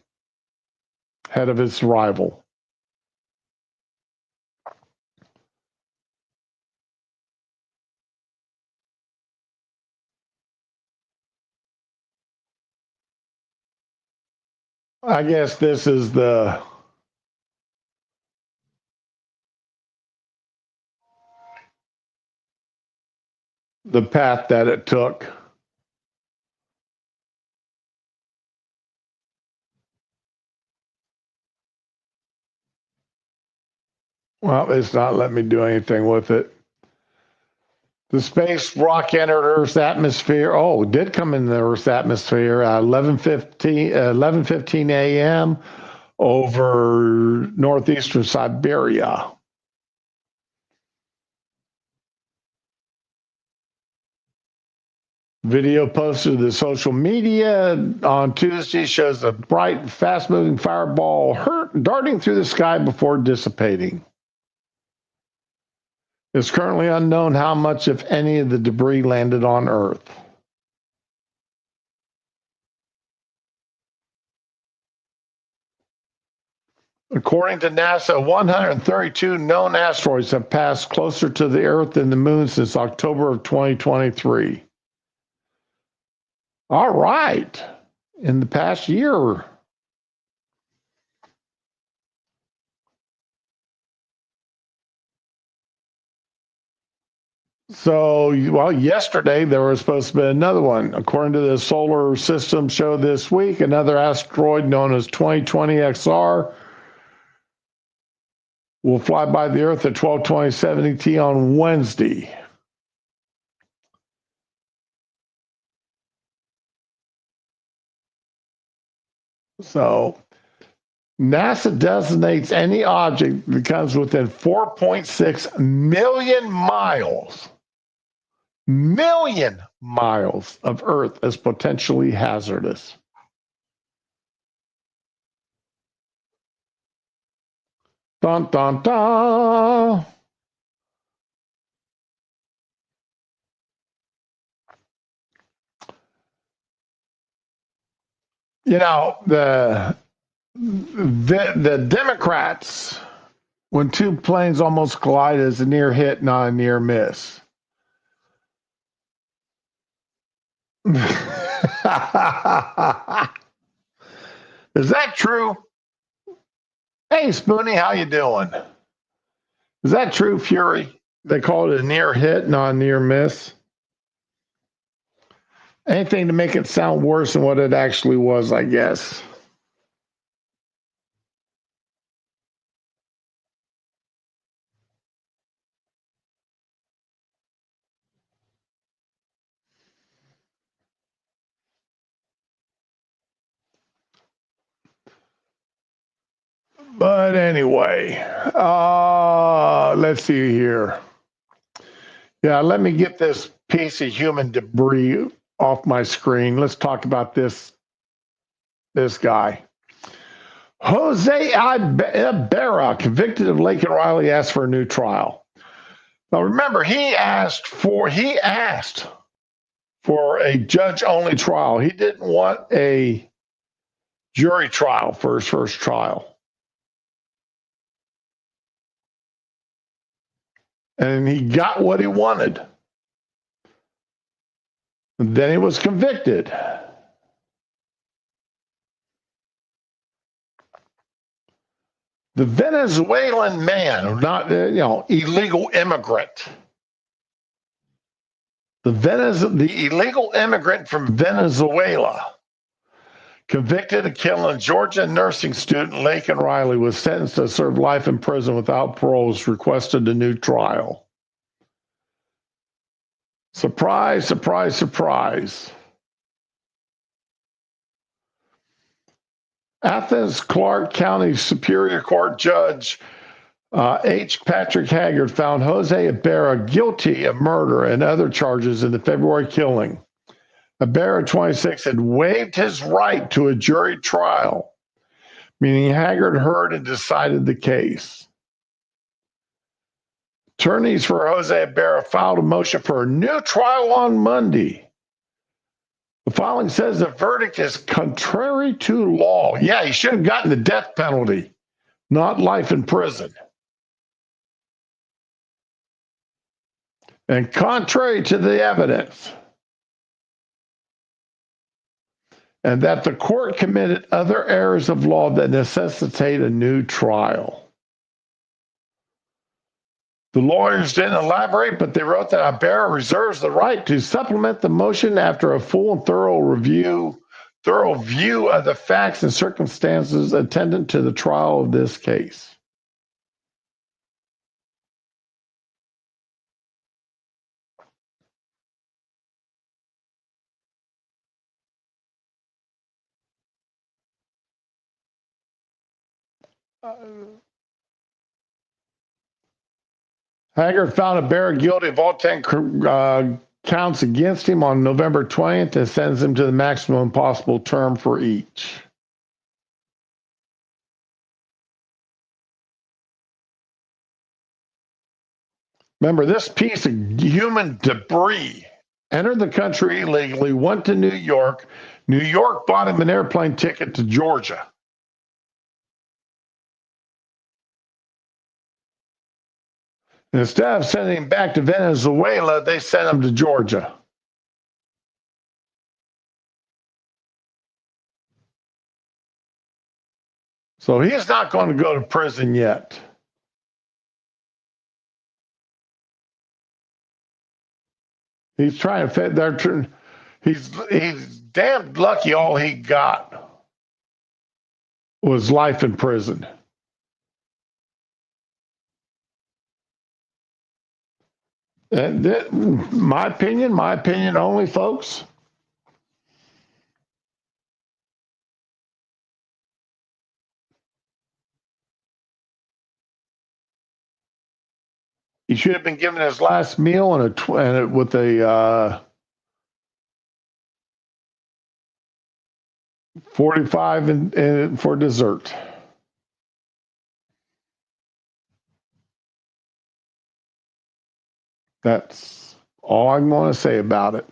ahead of its arrival. I guess this is the path that it took. Well, it's not letting me do anything with it. The space rock entered Earth's atmosphere. Oh, it did come in the Earth's atmosphere at 11:15 a.m. over northeastern Siberia. Video posted to the social media on Tuesday shows a bright, fast-moving fireball darting through the sky before dissipating. It's currently unknown how much, if any, of the debris landed on Earth. According to NASA, 132 known asteroids have passed closer to the Earth than the Moon since October of 2023. All right. In the past year. So, well, yesterday there was supposed to be another one. According to the solar system show this week, another asteroid known as 2020 XR will fly by the Earth at 12:27 ET on Wednesday. So, NASA designates any object that comes within 4.6 million miles of Earth as potentially hazardous. Dun, dun, dun. You know, the Democrats, when two planes almost collide, is a near hit, not a near miss. Is that true? Hey, Spoonie, how you doing? Is that true, Fury? They call it a near hit, not a near miss. Anything to make it sound worse than what it actually was, I guess. But anyway, let's see here. Yeah, let me get this piece of human debris off my screen. Let's talk about this guy. Jose Ibarra, convicted of Laken Riley, asked for a new trial. Now remember, he asked for a judge-only trial. He didn't want a jury trial for his first trial. And he got what he wanted. And then he was convicted. The Venezuelan man, not illegal immigrant. The illegal immigrant from Venezuela, convicted of killing a Georgia nursing student, Laken Riley, was sentenced to serve life in prison without parole, requested a new trial. Surprise, surprise, surprise. Athens Clarke County Superior Court Judge H. Patrick Haggard found Jose Ibarra guilty of murder and other charges in the February killing. Ibarra, 26, had waived his right to a jury trial, meaning Haggard heard and decided the case. Attorneys for Jose Ibarra filed a motion for a new trial on Monday. The filing says the verdict is contrary to law. Yeah, he should have gotten the death penalty, not life in prison. And contrary to the evidence, and that the court committed other errors of law that necessitate a new trial. The lawyers didn't elaborate, but they wrote that Ibarra reserves the right to supplement the motion after a full and thorough view of the facts and circumstances attendant to the trial of this case. Haggard found Ibarra guilty of all 10 counts against him on November 20th and sentenced him to the maximum possible term for each. Remember, this piece of human debris entered the country illegally, went to New York. New York bought him an airplane ticket to Georgia. Instead of sending him back to Venezuela, they sent him to Georgia. So he's not going to go to prison yet. He's trying to fit their. He's damn lucky. All he got was life in prison. And that, my opinion only, folks. He should have been given his last meal with a 45 for dessert. That's all I'm going to say about it.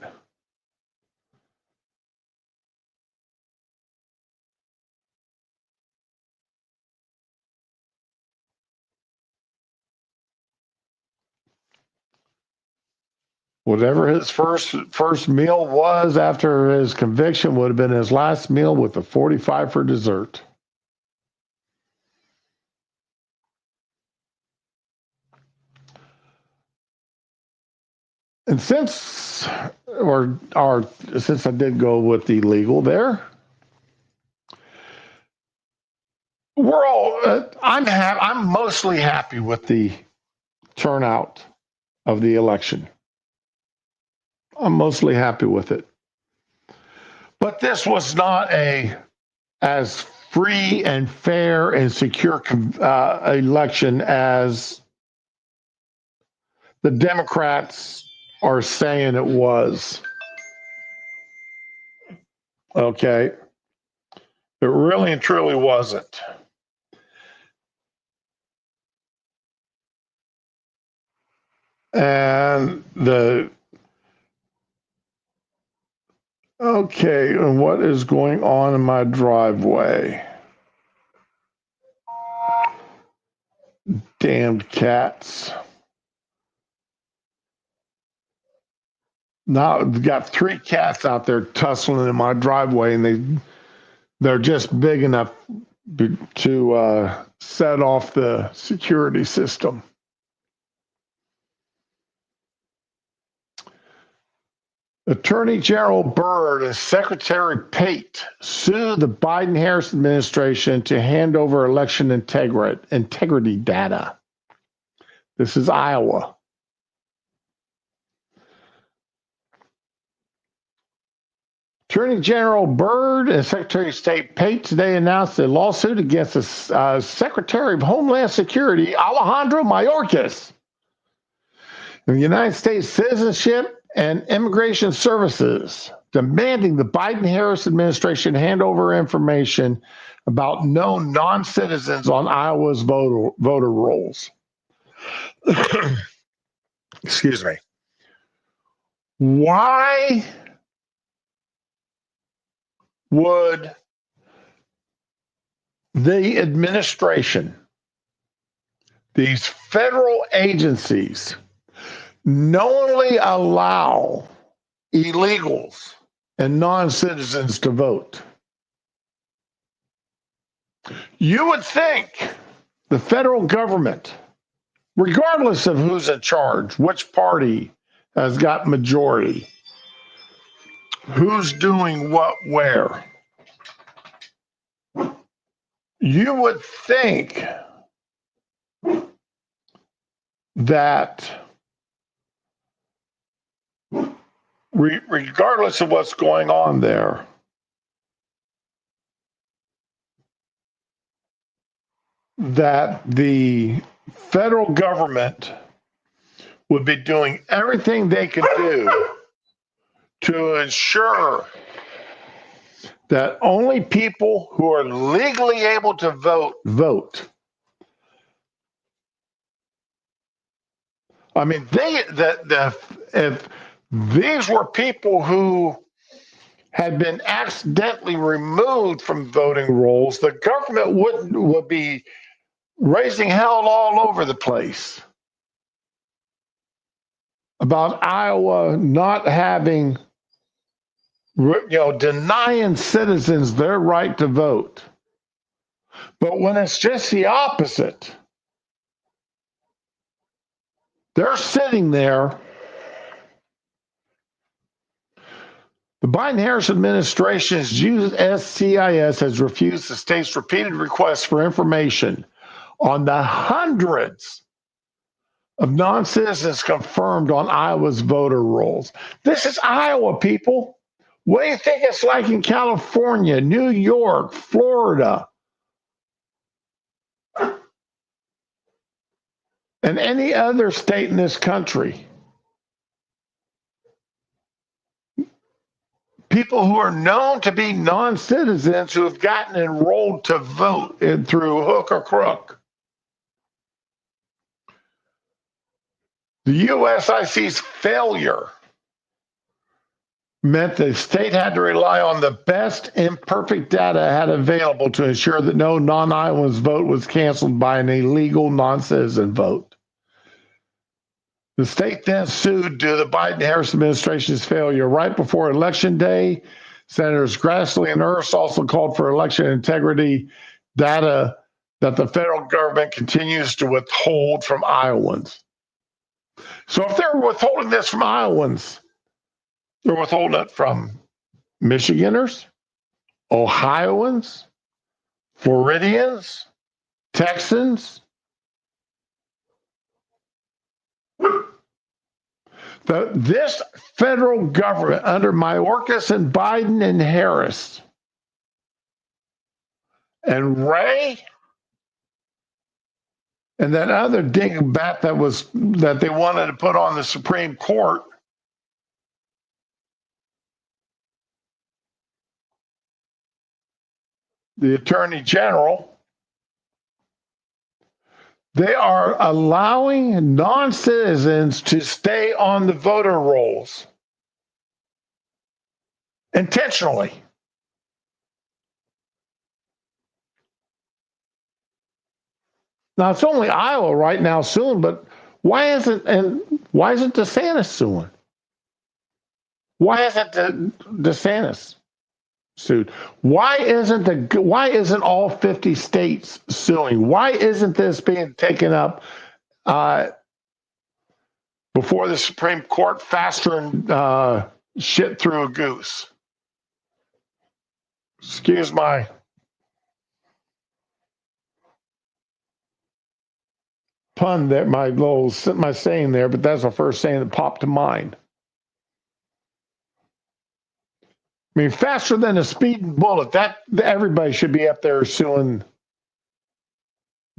Whatever his first meal was after his conviction would have been his last meal with a 45 for dessert. And since I did go with the legal there, I'm mostly happy with the turnout of the election. I'm mostly happy with it. But this was not as free and fair and secure election as the Democrats are saying it was. Okay. It really and truly wasn't. And and what is going on in my driveway? Damned cats. Now I've got 3 cats out there tussling in my driveway, and they're just big enough to set off the security system. Attorney General Byrd and Secretary Pate sued the Biden-Harris administration to hand over election integrity data. This is Iowa. Attorney General Byrd and Secretary of State Pate today announced a lawsuit against the Secretary of Homeland Security, Alejandro Mayorkas, in the United States Citizenship and Immigration Services, demanding the Biden-Harris administration hand over information about known non-citizens on Iowa's voter rolls. Excuse me. Why would the administration, these federal agencies, knowingly allow illegals and non-citizens to vote? You would think the federal government, regardless of who's in charge, which party has got majority, who's doing what where, you would think that regardless of what's going on there, that the federal government would be doing everything they could do to ensure that only people who are legally able to vote. I mean, if these were people who had been accidentally removed from voting rolls, the government would be raising hell all over the place about Iowa not having, denying citizens their right to vote. But when it's just the opposite, they're sitting there. The Biden-Harris administration's USCIS has refused the state's repeated requests for information on the hundreds of non-citizens confirmed on Iowa's voter rolls. This is Iowa, people. What do you think it's like in California, New York, Florida, and any other state in this country? People who are known to be non-citizens who have gotten enrolled to vote through hook or crook. The USIC's failure meant the state had to rely on the best imperfect data it had available to ensure that no non-Iowans vote was canceled by an illegal non-citizen vote. The state then sued due to the Biden-Harris administration's failure. Right before Election Day, Senators Grassley and Ernst also called for election integrity data that the federal government continues to withhold from Iowans. So if they're withholding this from Iowans, they're withholding it from Michiganders, Ohioans, Floridians, Texans. This federal government under Mayorkas and Biden and Harris and Ray and that other dingbat that they wanted to put on the Supreme Court, the Attorney General, they are allowing non-citizens to stay on the voter rolls intentionally. Now it's only Iowa right now suing, but why isn't DeSantis suing? Why isn't DeSantis sued? Why isn't all 50 states suing? Why isn't this being taken up before the Supreme Court faster than shit through a goose? Excuse my pun there, my saying there, but that's the first saying that popped to mind. I mean, faster than a speeding bullet. That everybody should be up there suing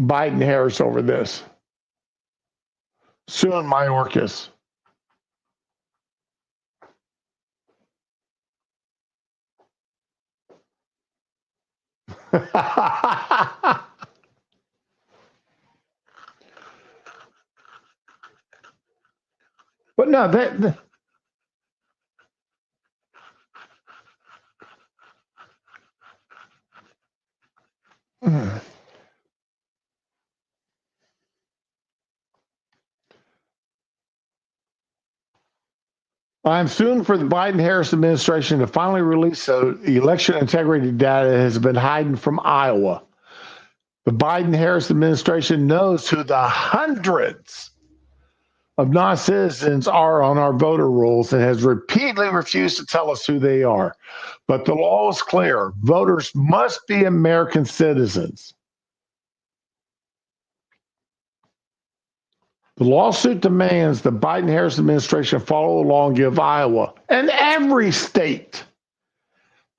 Biden Harris over this. Suing Mayorkas. But no, I'm soon for the Biden-Harris administration to finally release the election integrity data that has been hiding from Iowa. The Biden-Harris administration knows who the hundreds of non-citizens are on our voter rolls and has repeatedly refused to tell us who they are. But the law is clear. Voters must be American citizens. The lawsuit demands the Biden-Harris administration follow the law and give Iowa and every state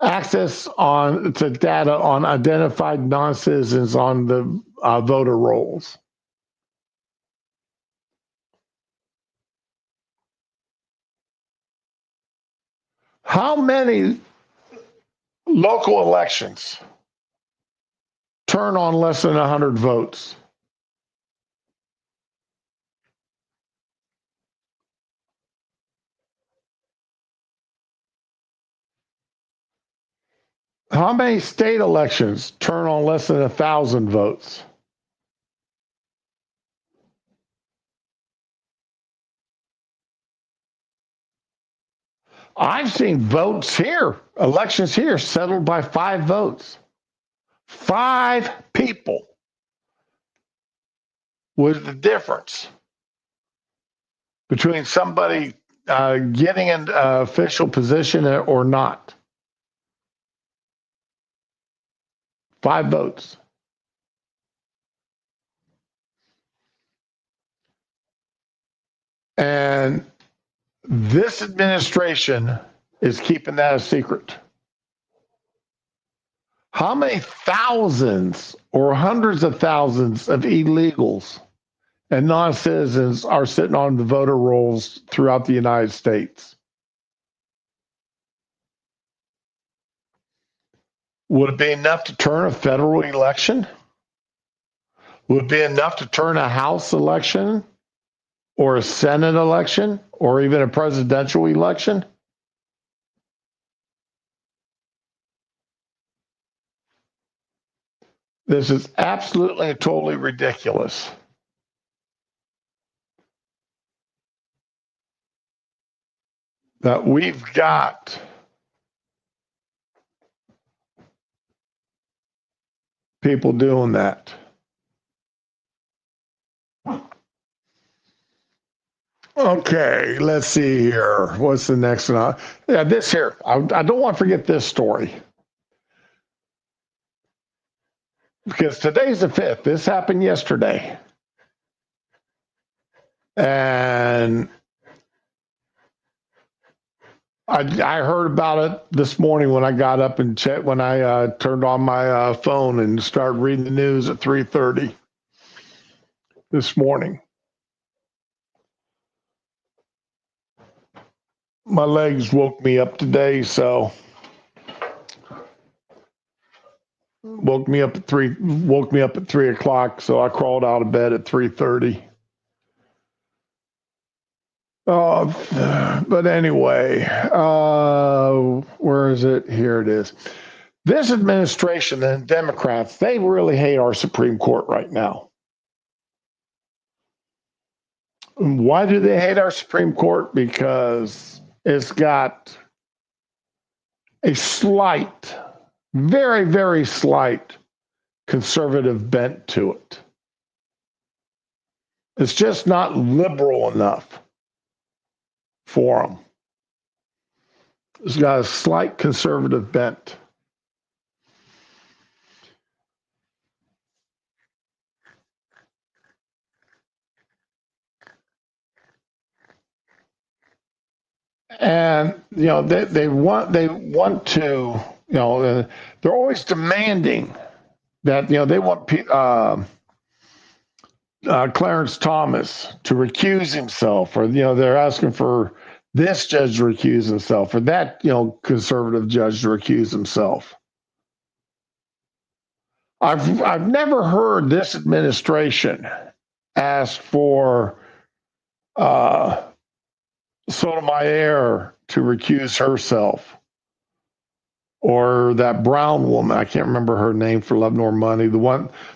access to data on identified non-citizens on the voter rolls. How many local elections turn on less than 100 votes? How many state elections turn on less than 1,000 votes? I've seen votes here, elections here, settled by 5 votes. 5 people was the difference between somebody getting an official position or not. 5 votes. And this administration is keeping that a secret. How many thousands or hundreds of thousands of illegals and non-citizens are sitting on the voter rolls throughout the United States? Would it be enough to turn a federal election? Would it be enough to turn a House election or a Senate election or even a presidential election? This is absolutely and totally ridiculous. That we've got people doing that. Okay, let's see here. What's the next one? Yeah, this here. I don't want to forget this story. Because today's the 5th. This happened yesterday. And I heard about it this morning when I got up and checked, when I turned on my phone and started reading the news at 3:30 this morning. My legs woke me up today, so woke me up at 3 o'clock, so I crawled out of bed at 3:30. But anyway, where is it? Here it is. This administration and Democrats, they really hate our Supreme Court right now. Why do they hate our Supreme Court? Because it's got a slight, very, very slight conservative bent to it. It's just not liberal enough for them. It's got a slight conservative bent. And they want to, they're always demanding that they want Clarence Thomas to recuse himself, or they're asking for this judge to recuse himself, or that conservative judge to recuse himself. I've never heard this administration ask for Sotomayor to recuse herself, or that brown woman. I can't remember her name for love nor money. The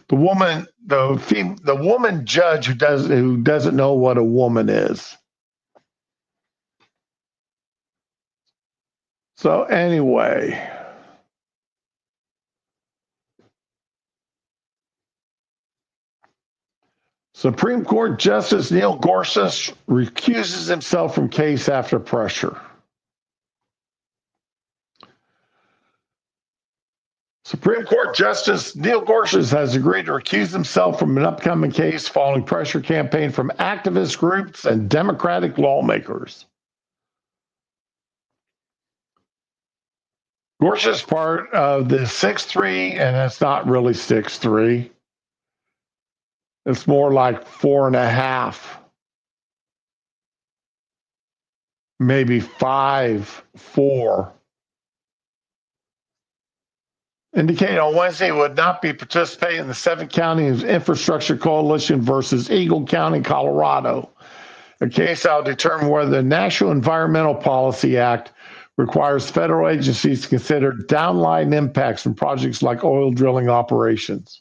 woman judge who doesn't know what a woman is. So anyway. Supreme Court Justice Neil Gorsuch recuses himself from case after pressure. Supreme Court Justice Neil Gorsuch has agreed to recuse himself from an upcoming case following pressure campaign from activist groups and Democratic lawmakers. Gorsuch is part of the 6-3, and it's not really 6-3. It's more like 4.5, maybe 5-4. Indicated on Wednesday it would not be participating in the 7 Counties Infrastructure Coalition versus Eagle County, Colorado, a case that will determine whether the National Environmental Policy Act requires federal agencies to consider downline impacts from projects like oil drilling operations.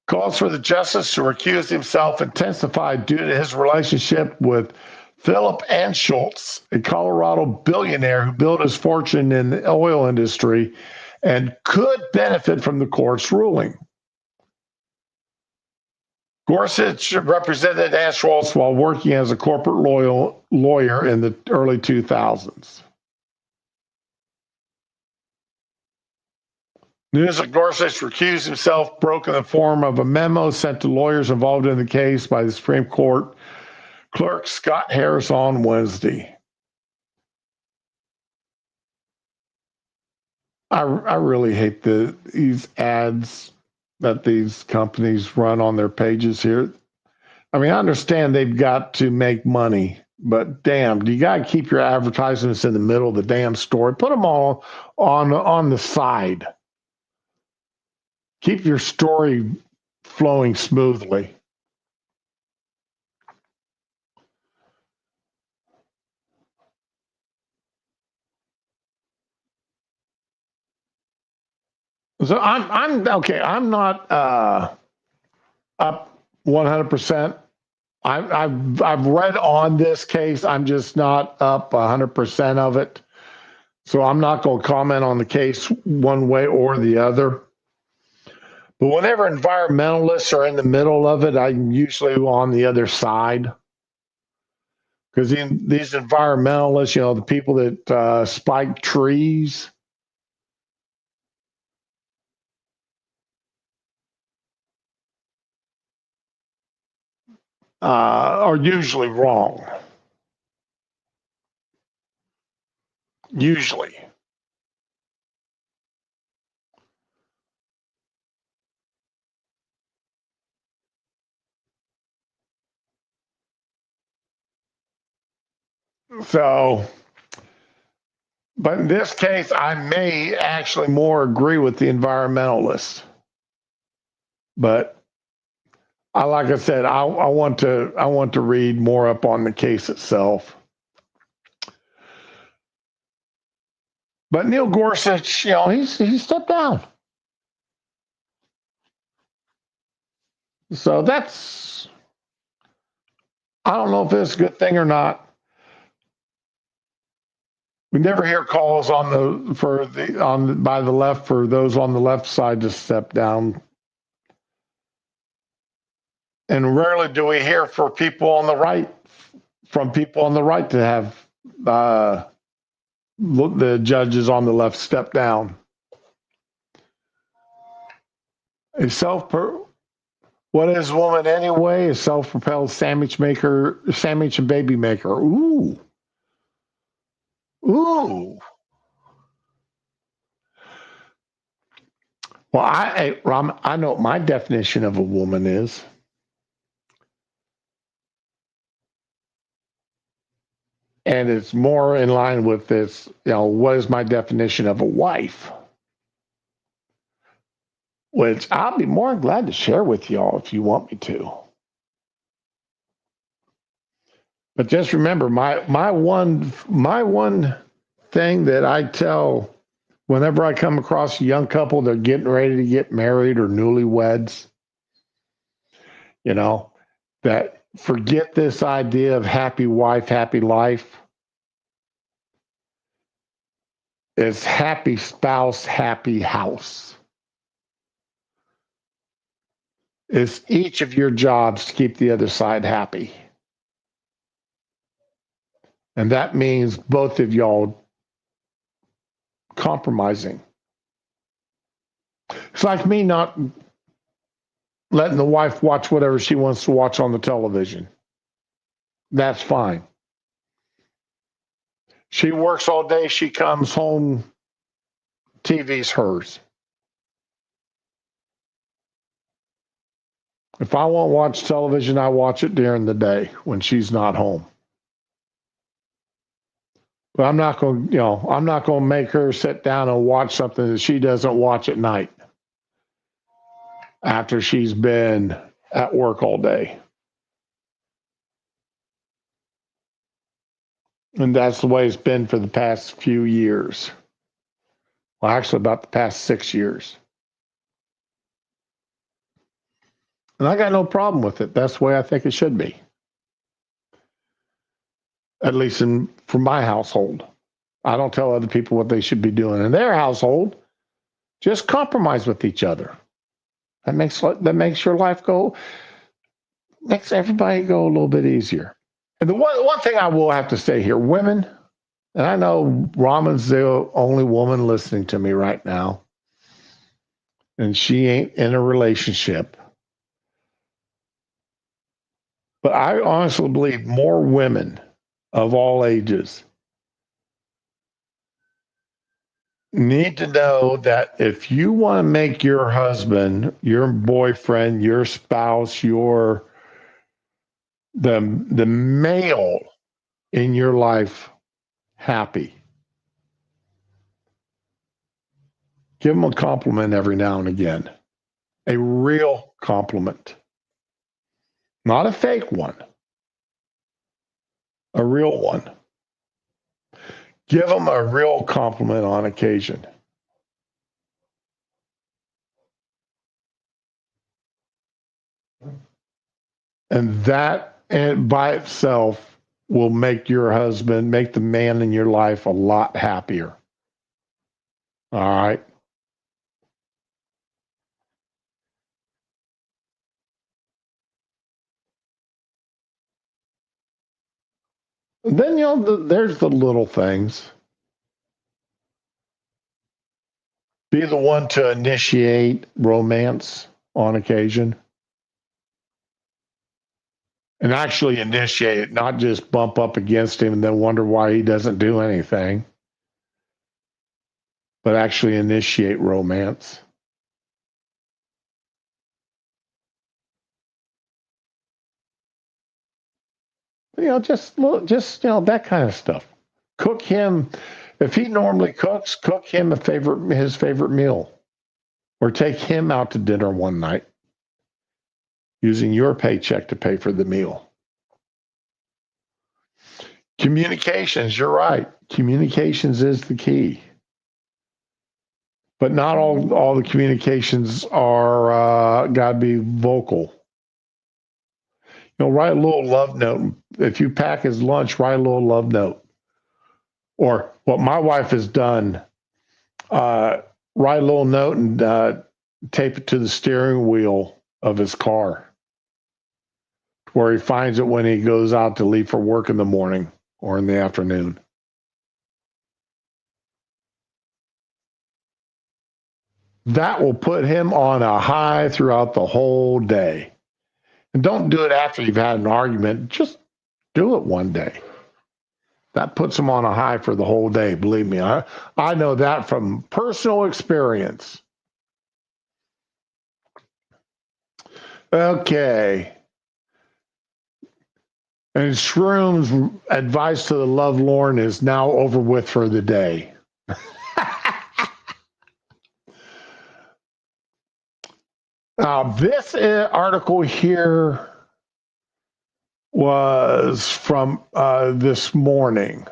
Calls for the justice to recuse himself intensified due to his relationship with Philip Anschutz, a Colorado billionaire who built his fortune in the oil industry and could benefit from the court's ruling. Gorsuch represented Anschutz while working as a corporate lawyer in the early 2000s. News that Gorsuch recused himself broke in the form of a memo sent to lawyers involved in the case by the Supreme Court Clerk Scott Harris on Wednesday. I really hate these ads that these companies run on their pages here. I mean, I understand they've got to make money, but damn, you got to keep your advertisements in the middle of the damn story. Put them all on the side. Keep your story flowing smoothly. So I'm okay. I'm not up 100%. I've read on this case. I'm just not up 100% of it. So I'm not going to comment on the case one way or the other. But whenever environmentalists are in the middle of it, I'm usually on the other side. Because these environmentalists, the people that spike trees, are usually wrong. Usually. So, but in this case, I may actually more agree with the environmentalists. But like I said, I want to read more up on the case itself. But Neil Gorsuch, he stepped down. So I don't know if it's a good thing or not. We never hear calls by the left for those on the left side to step down. And rarely do we hear from people on the right to have the judges on the left step down. A What is woman anyway? A self-propelled sandwich maker, sandwich and baby maker. Ooh. Ooh. Well, Ram, I know what my definition of a woman is. And it's more in line with this, what is my definition of a wife? Which I'll be more than glad to share with y'all if you want me to. But just remember, my one thing that I tell whenever I come across a young couple, they're getting ready to get married or newlyweds, that forget this idea of happy wife, happy life. It's happy spouse, happy house. It's each of your jobs to keep the other side happy. And that means both of y'all compromising. It's like me not letting the wife watch whatever she wants to watch on the television. That's fine. She works all day. She comes home. TV's hers. If I want to watch television, I watch it during the day when she's not home. But I'm not going to make her sit down and watch something that she doesn't watch at night after she's been at work all day. And that's the way it's been for the past few years. Well, actually, about the past 6 years. And I got no problem with it. That's the way I think it should be. At least for my household. I don't tell other people what they should be doing in their household. Just compromise with each other. That makes your life makes everybody go a little bit easier. And the one thing I will have to say here, women, and I know Raman's the only woman listening to me right now, and she ain't in a relationship. But I honestly believe more women of all ages need to know that if you want to make your husband, your boyfriend, your spouse, the male in your life happy, give him a compliment every now and again. A real compliment. Not a fake one. A real one. Give them a real compliment on occasion. And that by itself will make your husband, make the man in your life a lot happier. All right. Then, there's the little things. Be the one to initiate romance on occasion. And actually initiate it, not just bump up against him and then wonder why he doesn't do anything, but actually initiate romance. Just that kind of stuff. Cook him, if he normally cooks, cook him his favorite meal, or take him out to dinner one night using your paycheck to pay for the meal. Communications, you're right. Communications is the key. But not all the communications are got to be vocal. Write a little love note. If you pack his lunch, write a little love note. Or what my wife has done, write a little note and tape it to the steering wheel of his car, where he finds it when he goes out to leave for work in the morning or in the afternoon. That will put him on a high throughout the whole day. And don't do it after you've had an argument. Just do it one day. That puts them on a high for the whole day. Believe me, I know that from personal experience. Okay. And Shroom's advice to the lovelorn is now over with for the day. This article here was from this morning,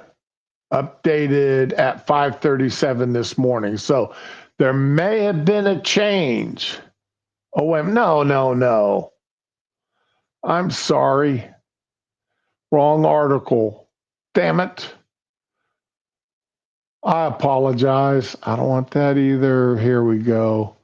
updated at 5:37 this morning. So there may have been a change. Oh, wait, no. I'm sorry. Wrong article. Damn it. I apologize. I don't want that either. Here we go.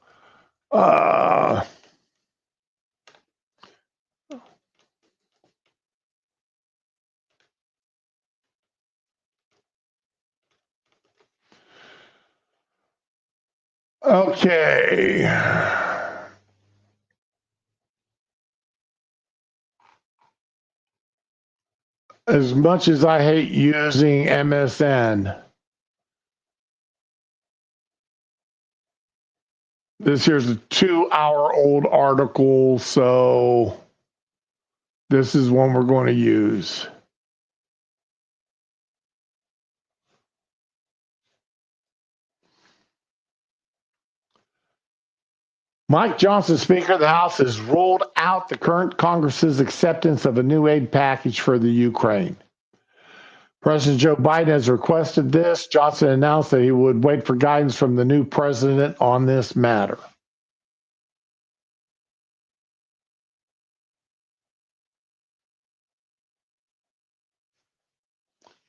Okay. As much as I hate using MSN, this here's a 2-hour-old article, so this is one we're going to use. Mike Johnson, Speaker of the House, has ruled out the current Congress's acceptance of a new aid package for the Ukraine. President Joe Biden has requested this. Johnson announced that he would wait for guidance from the new president on this matter.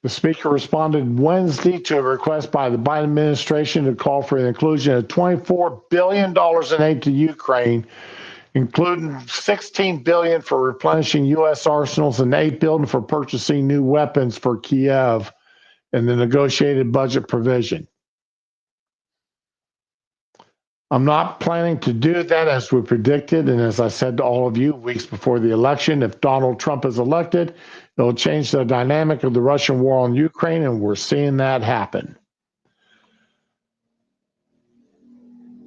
The Speaker responded Wednesday to a request by the Biden administration to call for the inclusion of $24 billion in aid to Ukraine, including $16 billion for replenishing U.S. arsenals and $8 billion for purchasing new weapons for Kiev in the negotiated budget provision. I'm not planning to do that as we predicted, and as I said to all of you weeks before the election, if Donald Trump is elected, it'll change the dynamic of the Russian war on Ukraine, and we're seeing that happen.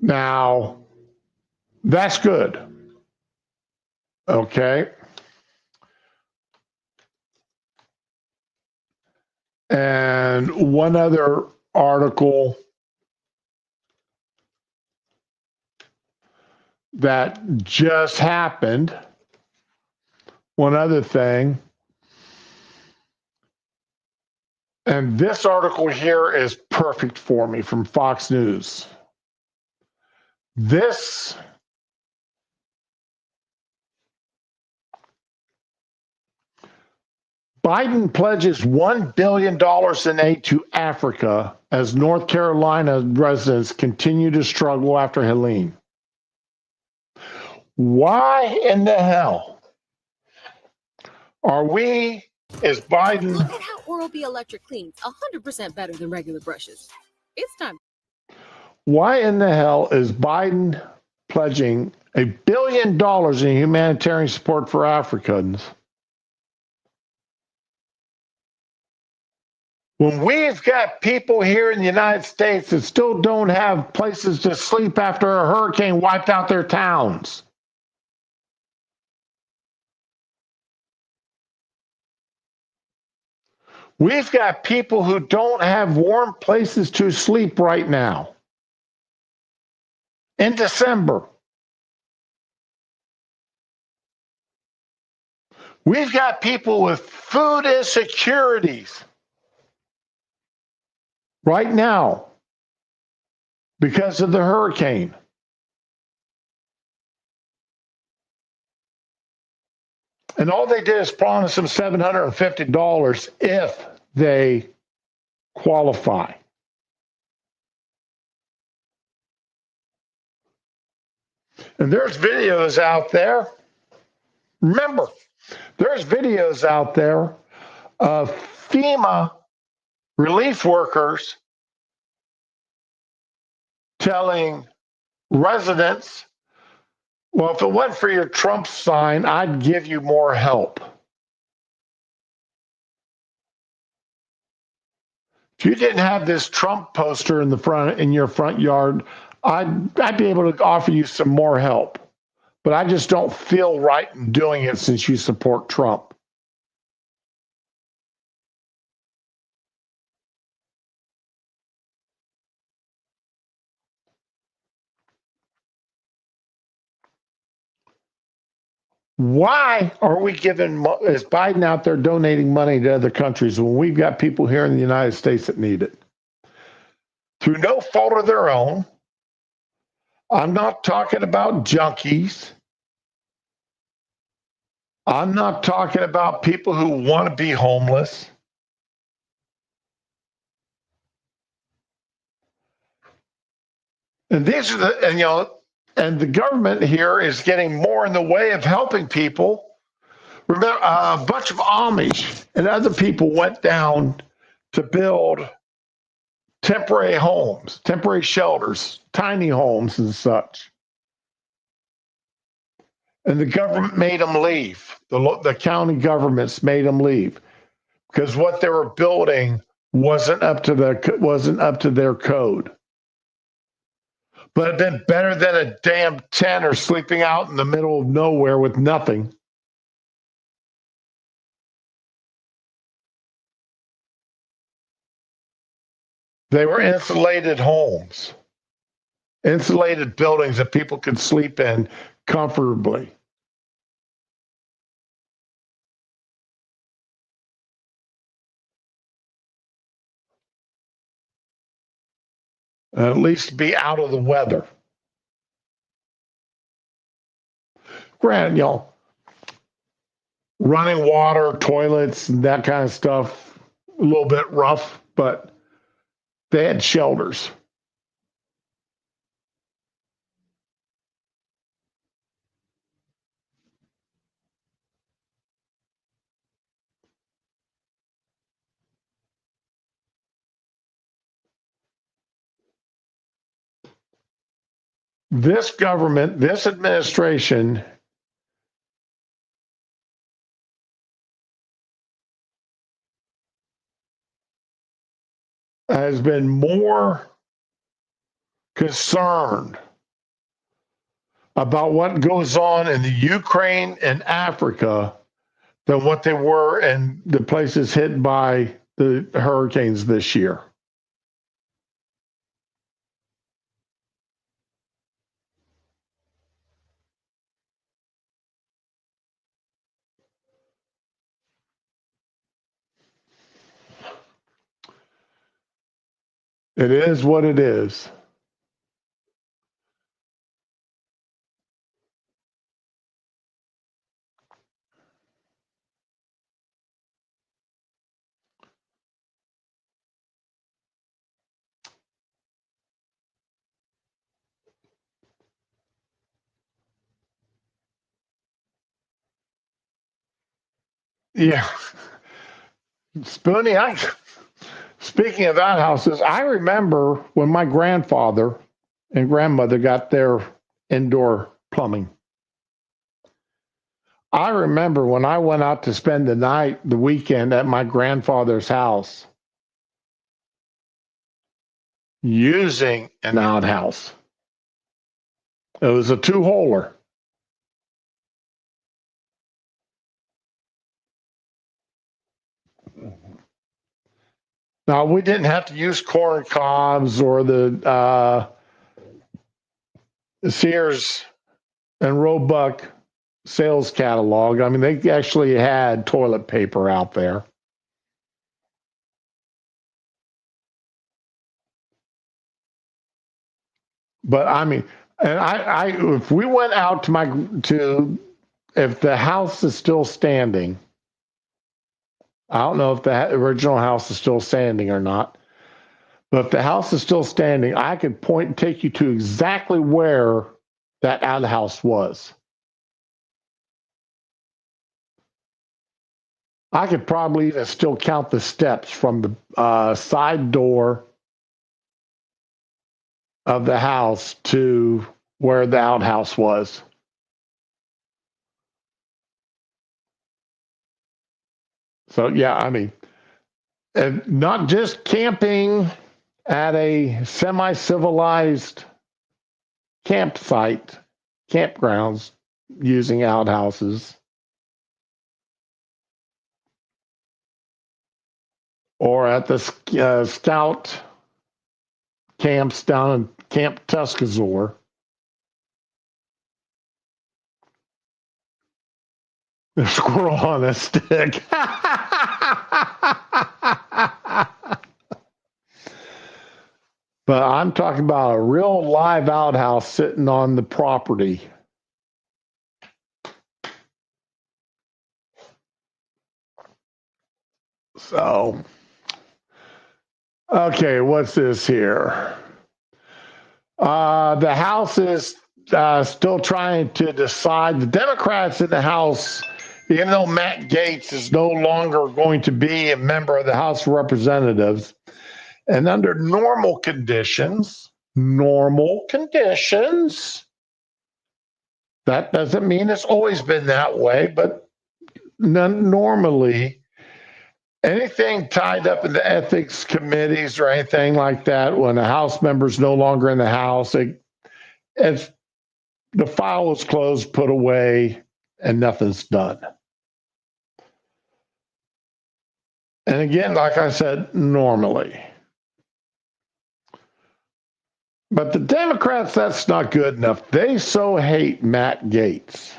Now, that's good. Okay. And one other article that just happened, one other thing, and this article here is perfect for me from Fox News. This Biden pledges $1 billion in aid to Africa as North Carolina residents continue to struggle after Helene. Why in the hell are we, as Biden... Look at how Oral-B Electric cleans 100% better than regular brushes. It's time. Why in the hell is Biden pledging $1 billion in humanitarian support for Africans when we've got people here in the United States that still don't have places to sleep after a hurricane wiped out their towns? We've got people who don't have warm places to sleep right now in December. We've got people with food insecurities right now because of the hurricane. And all they did is promise them $750 if they qualify. And there's videos out there. Remember, there's videos out there of FEMA relief workers telling residents Well, if it wasn't for your Trump sign, I'd give you more help. If you didn't have this Trump poster in your front yard, I'd be able to offer you some more help. But I just don't feel right in doing it since you support Trump. Why are we is Biden out there donating money to other countries when we've got people here in the United States that need it? Through no fault of their own. I'm not talking about junkies. I'm not talking about people who want to be homeless. And these are and the government here is getting more in the way of helping people. Remember, a bunch of Amish and other people went down to build temporary homes, temporary shelters, tiny homes and such. And the government made them leave. The county governments made them leave because what they were building wasn't up to their code. But it'd been better than a damn tent or sleeping out in the middle of nowhere with nothing. They were insulated homes, insulated buildings that people could sleep in comfortably. At least be out of the weather. Granted, running water, toilets, and that kind of stuff, a little bit rough, but they had shelters. This government, this administration has been more concerned about what goes on in the Ukraine and Africa than what they were in the places hit by the hurricanes this year. It is what it is. Yeah. Spoonie, speaking of outhouses, I remember when my grandfather and grandmother got their indoor plumbing. I remember when I went out to spend the weekend at my grandfather's house using an outhouse. It was a two-holer. Now, we didn't have to use corn cobs or the Sears and Roebuck sales catalog. I mean, they actually had toilet paper out there. But I mean, and I if we went out if the house is still standing, I don't know if the original house is still standing or not. But if the house is still standing, I could point and take you to exactly where that outhouse was. I could probably even still count the steps from the side door of the house to where the outhouse was. So, yeah, I mean, and not just camping at a semi-civilized campsite, campgrounds using outhouses, or at the scout camps down in Camp Tuscazor. The squirrel on a stick. But I'm talking about a real live outhouse sitting on the property. So, okay, what's this here? The House is still trying to decide. The Democrats in the House, even though Matt Gaetz is no longer going to be a member of the House of Representatives, and under normal conditions, that doesn't mean it's always been that way, but normally, anything tied up in the ethics committees or anything like that, when a House member's no longer in the House, it's the file is closed, put away, and nothing's done. And again, like I said, normally. But the Democrats, that's not good enough. They so hate Matt Gaetz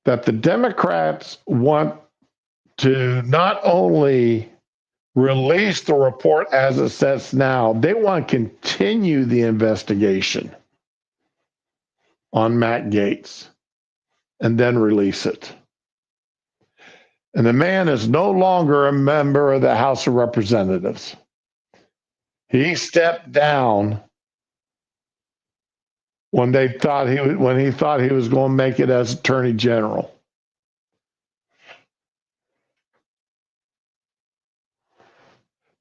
that the Democrats want to not only release the report as it sits now, they want to continue the investigation on Matt Gaetz and then release it. And the man is no longer a member of the House of Representatives. He stepped down when he thought he was going to make it as Attorney General.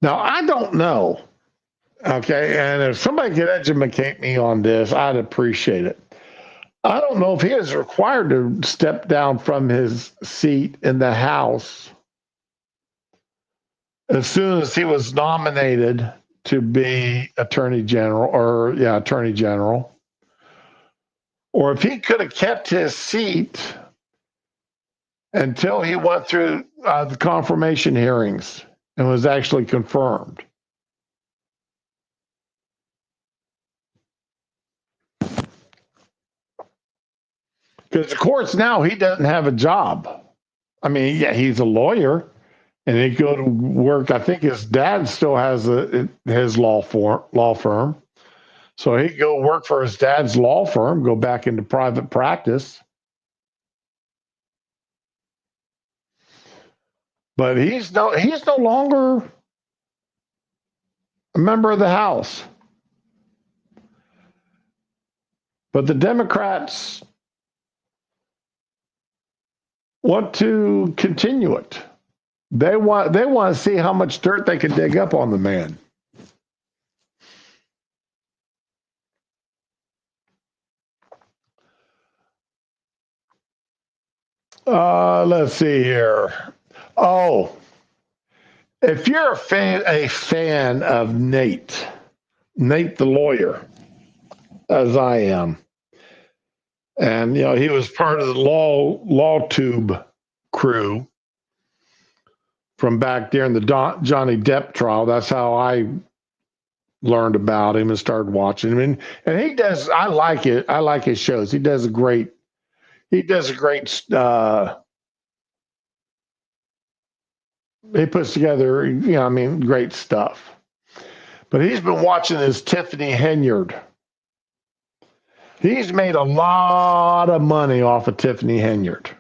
Now, I don't know, okay, and if somebody could educate me on this, I'd appreciate it. I don't know if he is required to step down from his seat in the House as soon as he was nominated to be Attorney General, or if he could have kept his seat until he went through the confirmation hearings and was actually confirmed. Because, of course, now he doesn't have a job. I mean, yeah, he's a lawyer, and he go to work. I think his dad still has his law firm. So he'd go work for his dad's law firm, go back into private practice. But he's no longer a member of the House. But the Democrats want to continue it. They want to see how much dirt they can dig up on the man. Let's see here. Oh, if you're a fan of Nate the lawyer, as I am, and he was part of the law tube crew from back during the Johnny Depp trial. That's how I learned about him and started watching him. And he does. I like it. I like his shows. He does a great. He puts together, great stuff. But he's been watching this Tiffany Henyard. He's made a lot of money off of Tiffany Henyard.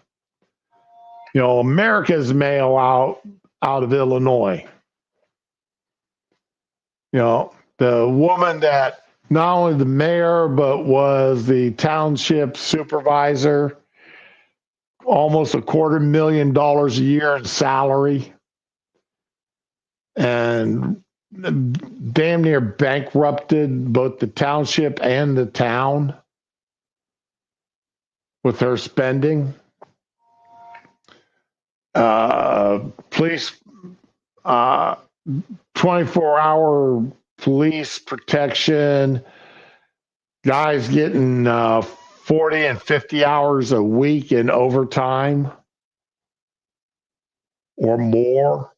America's mail out of Illinois. The woman that not only the mayor, but was the township supervisor, almost $250,000 a year in salary, and damn near bankrupted both the township and the town with her spending. police, 24-hour police protection, guys getting 40 and 50 hours a week in overtime or more.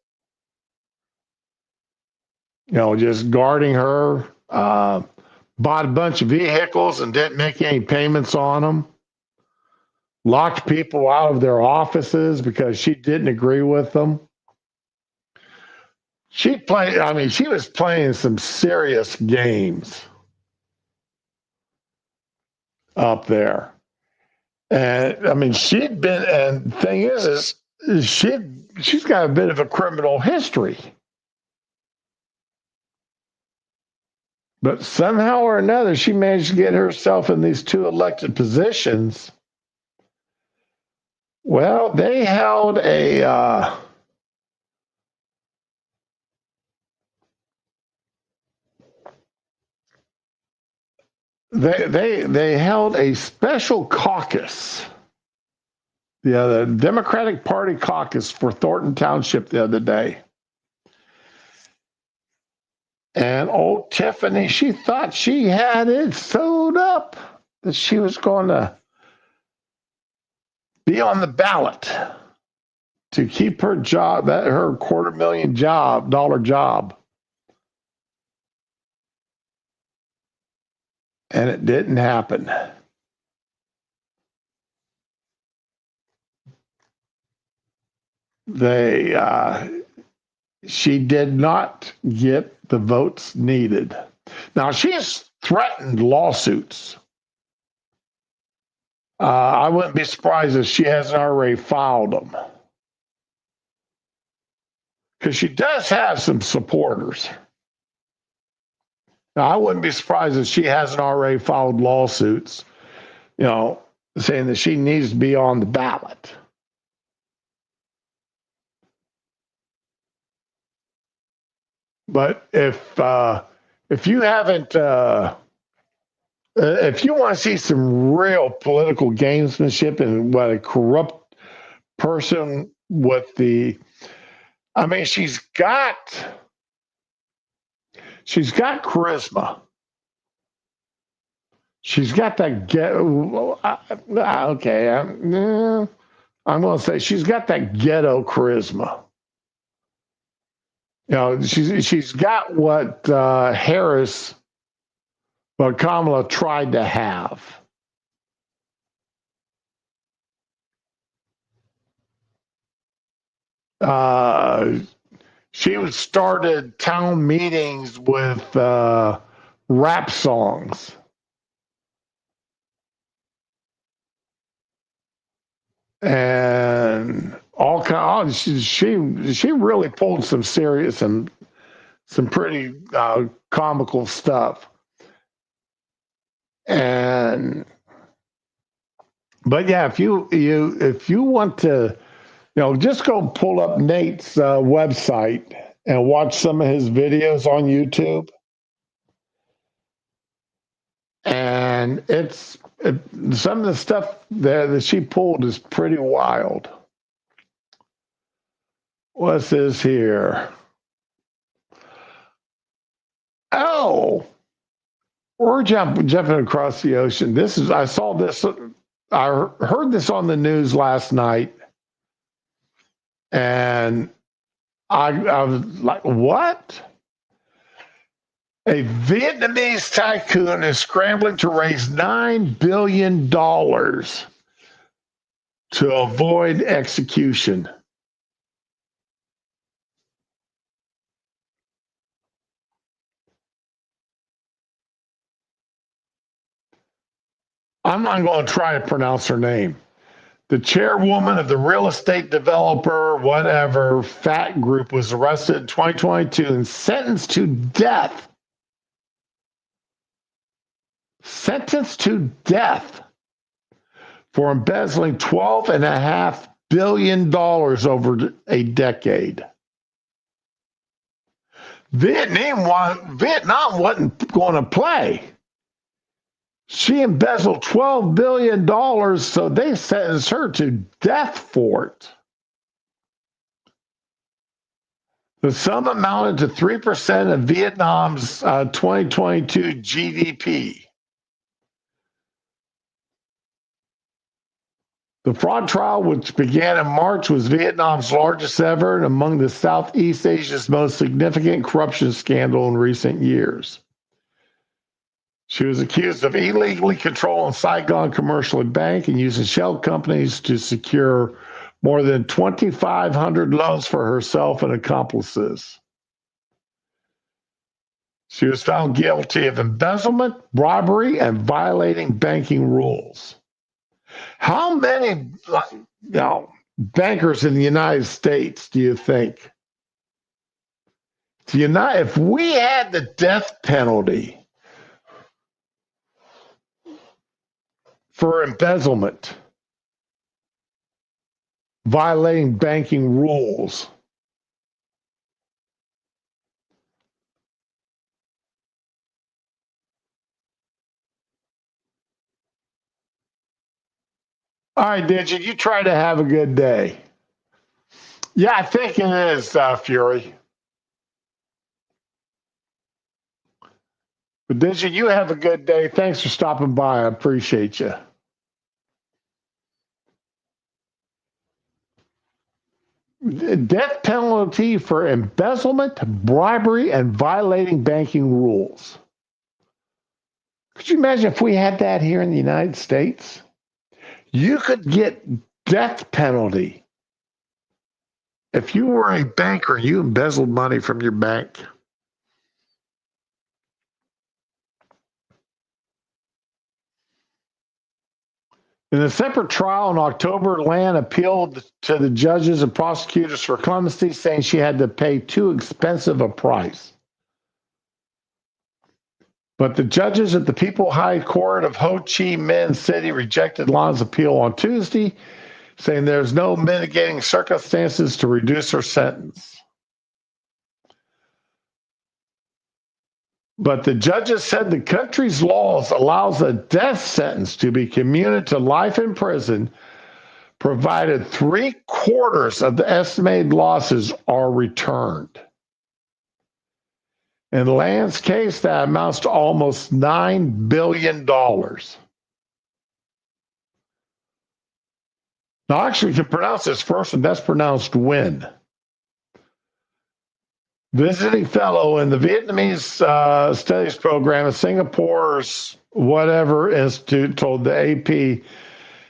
Just guarding her. Bought a bunch of vehicles and didn't make any payments on them. Locked people out of their offices because she didn't agree with them. She was playing some serious games up there. And she'd been, and the thing is she's got a bit of a criminal history. But somehow or another, she managed to get herself in these two elected positions. Well, they held a they held a special caucus. The Democratic Party caucus for Thornton Township the other day. And old Tiffany, she thought she had it sewed up that she was going to be on the ballot to keep her job, her $250,000 job. And it didn't happen. She did not get the votes needed. Now, she's threatened lawsuits. I wouldn't be surprised if she hasn't already filed them. Because she does have some supporters. Now, I wouldn't be surprised if she hasn't already filed lawsuits, saying that she needs to be on the ballot. But if you haven't, if you want to see some real political gamesmanship and what a corrupt person with she's got charisma. She's got that I'm going to say she's got that ghetto charisma. She's got what Kamala tried to have. She started town meetings with rap songs. And all kinds. She really pulled some serious and some pretty comical stuff. But yeah, if you want to, just go pull up Nate's website and watch some of his videos on YouTube. And some of the stuff that she pulled is pretty wild. What's this here? Oh, we're jumping across the ocean. I saw this. I heard this on the news last night, and I was like, "What?" A Vietnamese tycoon is scrambling to raise $9 billion to avoid execution. I'm not going to try to pronounce her name. The chairwoman of the real estate developer, FAT Group, was arrested in 2022 and sentenced to death. Sentenced to death for embezzling $12.5 billion over a decade. Vietnam wasn't going to play. She embezzled $12 billion, so they sentenced her to death for it. The sum amounted to 3% of Vietnam's 2022 GDP. The fraud trial, which began in March, was Vietnam's largest ever and among the Southeast Asia's most significant corruption scandal in recent years. She was accused of illegally controlling Saigon Commercial Bank and using shell companies to secure more than 2,500 loans for herself and accomplices. She was found guilty of embezzlement, bribery, and violating banking rules. How many bankers in the United States do you think? If we had the death penalty for embezzlement, violating banking rules, all right, Digit, you try to have a good day. Yeah, I think it is, Fury. But Digit, you have a good day. Thanks for stopping by. I appreciate you. Death penalty for embezzlement, bribery, and violating banking rules. Could you imagine if we had that here in the United States? You could get death penalty if you were a banker and you embezzled money from your bank. In a separate trial in October, Lan appealed to the judges and prosecutors for clemency, saying she had to pay too expensive a price. But the judges at the People High Court of Ho Chi Minh City rejected Lan's appeal on Tuesday, saying there's no mitigating circumstances to reduce her sentence. But the judges said the country's laws allows a death sentence to be commuted to life in prison, provided 3/4 of the estimated losses are returned. In Lan's case, that amounts to almost $9 billion. Now, actually, you can pronounce this first, and that's pronounced Nguyen. Visiting fellow in the Vietnamese studies program at Singapore's whatever institute told the AP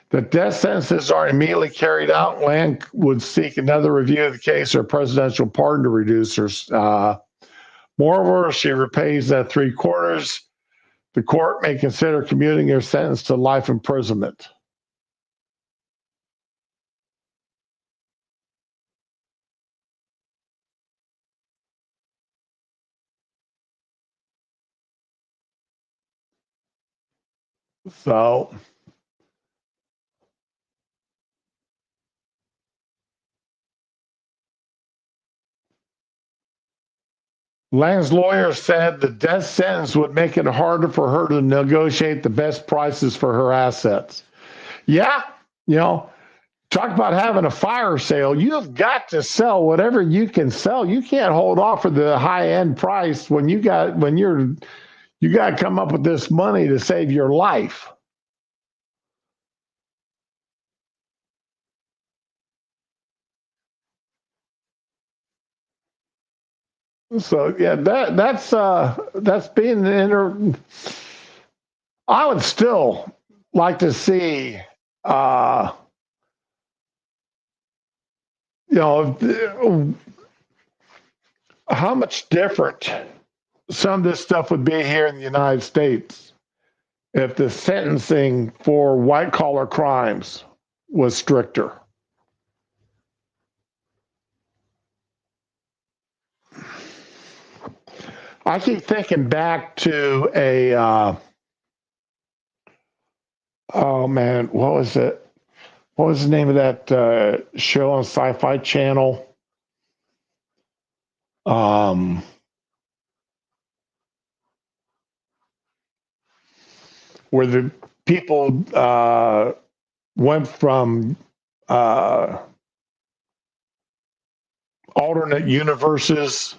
that death sentences are immediately carried out. Lan would seek another review of the case or presidential pardon to reduce her. Moreover, she repays that 3/4. The court may consider commuting her sentence to life imprisonment. So, Lan's lawyer said the death sentence would make it harder for her to negotiate the best prices for her assets. Yeah, talk about having a fire sale. You've got to sell whatever you can sell. You can't hold off for the high end price when you got to come up with this money to save your life. So yeah, that's being I would still like to see how much different some of this stuff would be here in the United States if the sentencing for white collar crimes was stricter. I keep thinking back to oh man, what was it? What was the name of that show on Sci-Fi Channel? Where the people went from alternate universes,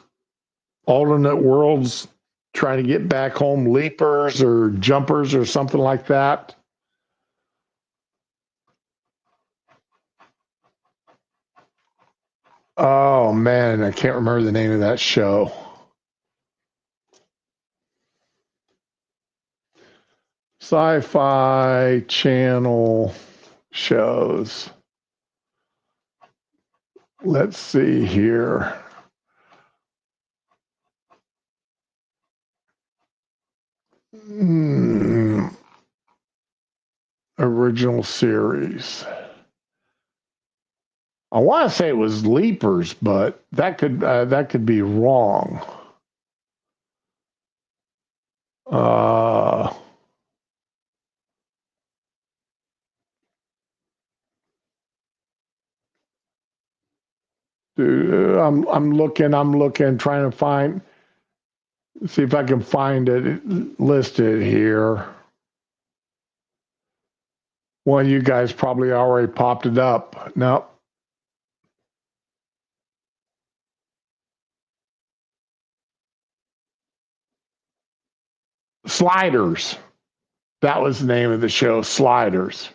alternate worlds, trying to get back home, leapers or jumpers or something like that. Oh man, I can't remember the name of that show. Sci-Fi Channel shows. Let's see here. Original series. I want to say it was Leapers, but that could be wrong. Dude, I'm looking, trying to find, see if I can find it listed here. One of you guys probably already popped it up. Nope. Sliders. That was the name of the show, Sliders.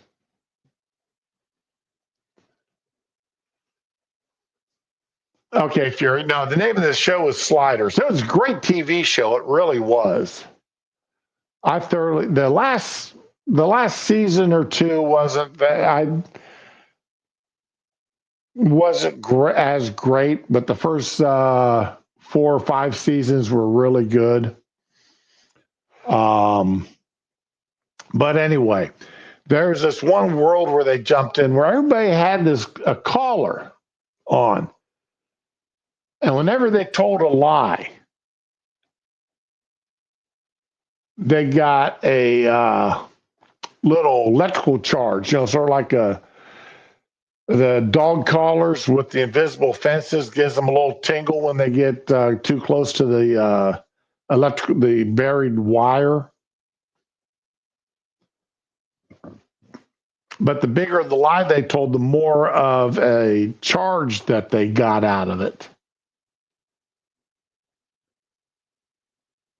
Okay, Fury. No, the name of the show was Sliders. It was a great TV show. It really was. The last season or two wasn't as great, but the first 4 or 5 seasons were really good. But anyway, there's this one world where they jumped in where everybody had a collar on. And whenever they told a lie, they got a little electrical charge, sort of like the dog collars with the invisible fences, gives them a little tingle when they get too close to the the buried wire. But the bigger the lie they told, the more of a charge that they got out of it.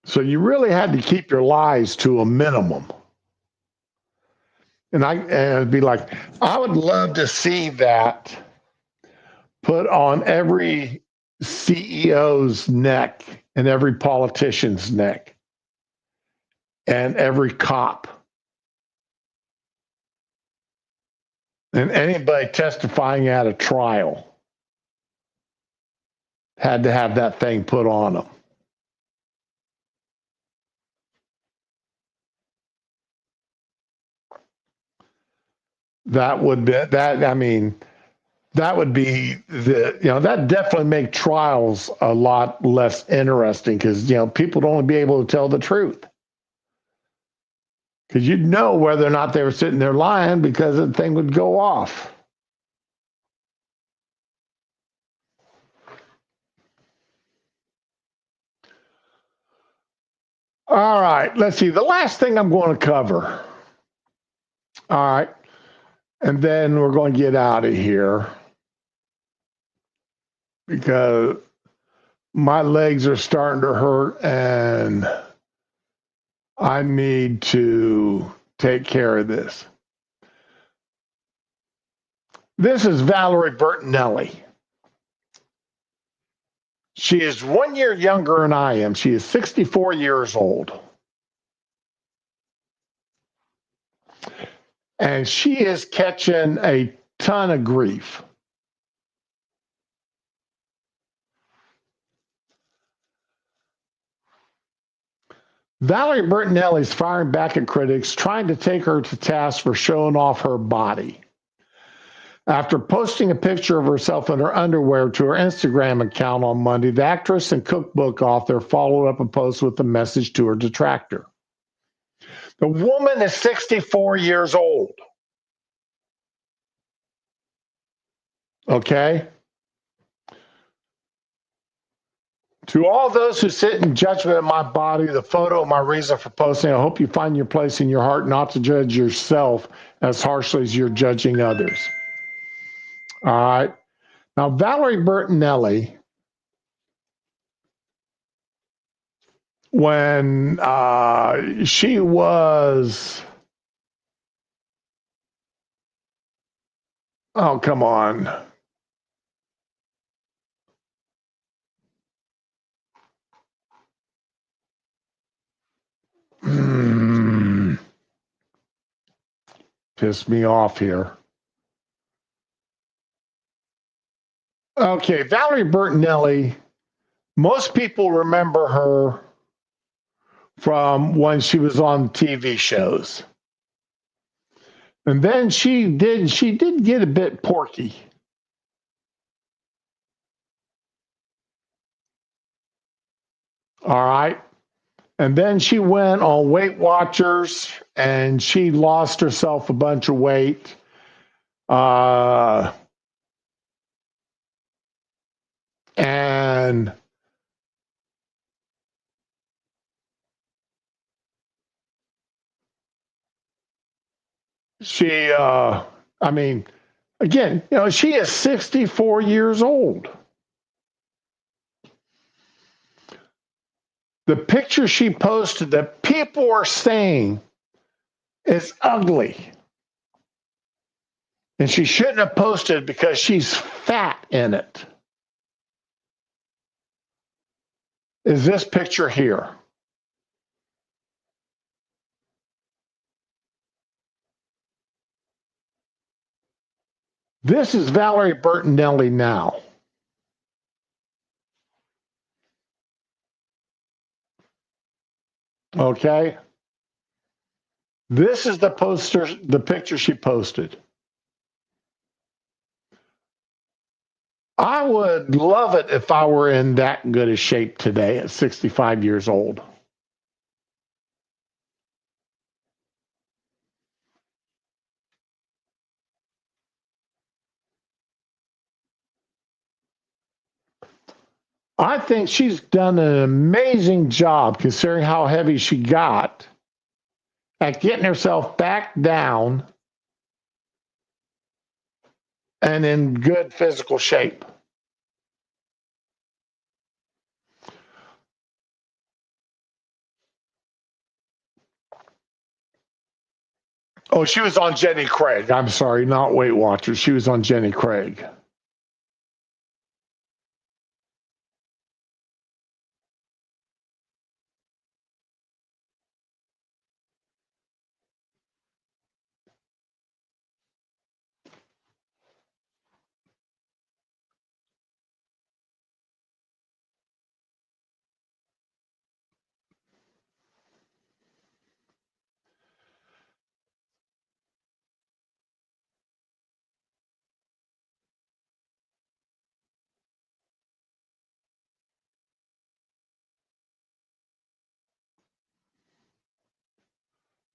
So you really had to keep your lies to a minimum. And it'd be like, I would love to see that put on every CEO's neck and every politician's neck and every cop. And anybody testifying at a trial had to have that thing put on them. That would be that. I mean, that would be that definitely make trials a lot less interesting because people don't want to be able to tell the truth. Because you'd know whether or not they were sitting there lying because the thing would go off. All right, let's see. The last thing I'm going to cover. All right. And then we're going to get out of here because my legs are starting to hurt and I need to take care of this. This is Valerie Bertinelli. She is 1 year younger than I am. She is 64 years old. And she is catching a ton of grief. Valerie Bertinelli is firing back at critics, trying to take her to task for showing off her body. After posting a picture of herself in her underwear to her Instagram account on Monday, the actress and cookbook author followed up a post with a message to her detractor. The woman is 64 years old. Okay? To all those who sit in judgment of my body, the photo, my reason for posting, I hope you find your place in your heart not to judge yourself as harshly as you're judging others. All right? Now, Valerie Bertinelli, when she was, oh, come on. Pissed me off here. Okay, Valerie Bertinelli, most people remember her from when she was on TV shows. And then she did get a bit porky. All right. And then she went on Weight Watchers and she lost herself a bunch of weight. And she, I mean, again, she is 64 years old. The picture she posted that people are saying is ugly. And she shouldn't have posted because she's fat in it. Is this picture here. This is Valerie Bertinelli now. Okay. This is the picture she posted. I would love it if I were in that good a shape today at 65 years old. I think she's done an amazing job, considering how heavy she got, at getting herself back down and in good physical shape. Oh, she was on Jenny Craig. I'm sorry, not Weight Watchers. She was on Jenny Craig.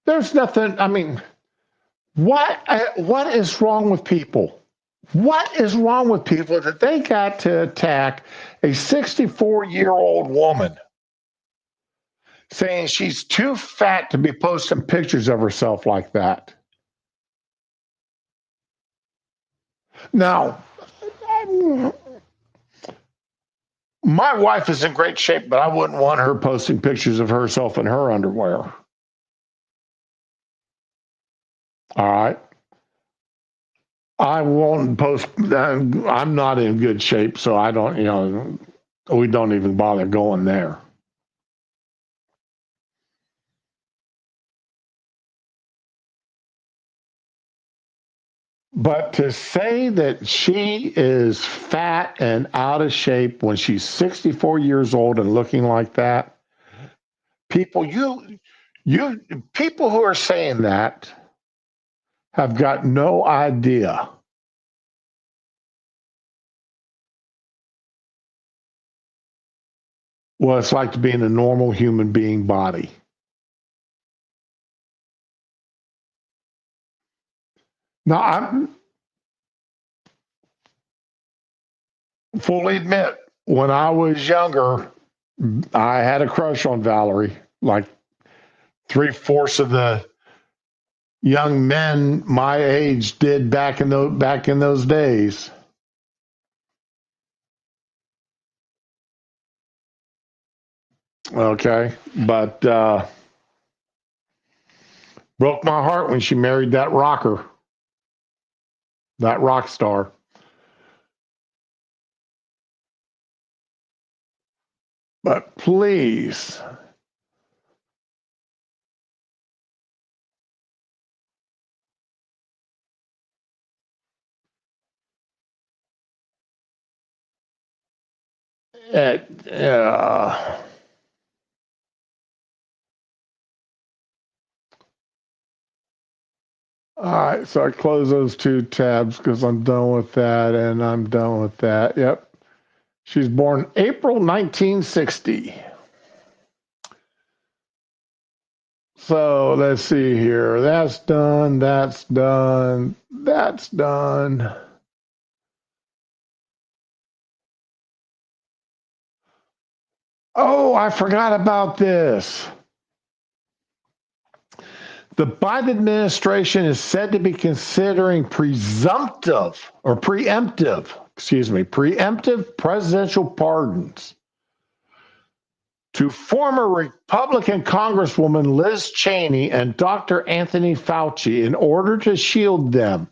There's nothing, I mean, what is wrong with people? What is wrong with people that they got to attack a 64-year-old woman saying she's too fat to be posting pictures of herself like that? Now, my wife is in great shape, but I wouldn't want her posting pictures of herself in her underwear. All right. I won't post. I'm not in good shape, so I don't, we don't even bother going there. But to say that she is fat and out of shape when she's 64 years old and looking like that, people, people who are saying that have got no idea what it's like to be in a normal human being body. Now, I'm fully admit, when I was younger, I had a crush on Valerie, like 3/4 of the young men my age did back in those days. Okay. But broke my heart when she married that rocker, that rock star. But please, it, all right, so I close those two tabs because I'm done with that, and I'm done with that. Yep. She's born April 1960. So let's see here. That's done. That's done. That's done. Oh, I forgot about this. The Biden administration is said to be considering preemptive presidential pardons to former Republican Congresswoman Liz Cheney and Dr. Anthony Fauci in order to shield them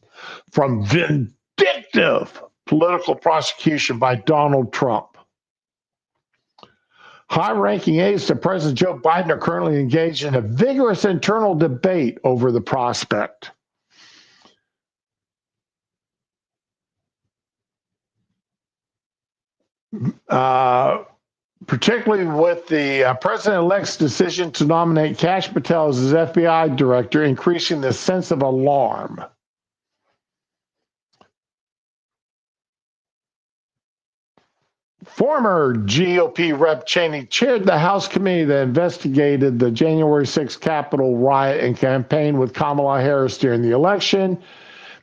from vindictive political prosecution by Donald Trump. High-ranking aides to President Joe Biden are currently engaged in a vigorous internal debate over the prospect. Particularly with the president-elect's decision to nominate Kash Patel as his FBI director, increasing the sense of alarm. Former GOP Rep. Cheney chaired the House committee that investigated the January 6th Capitol riot and campaigned with Kamala Harris during the election.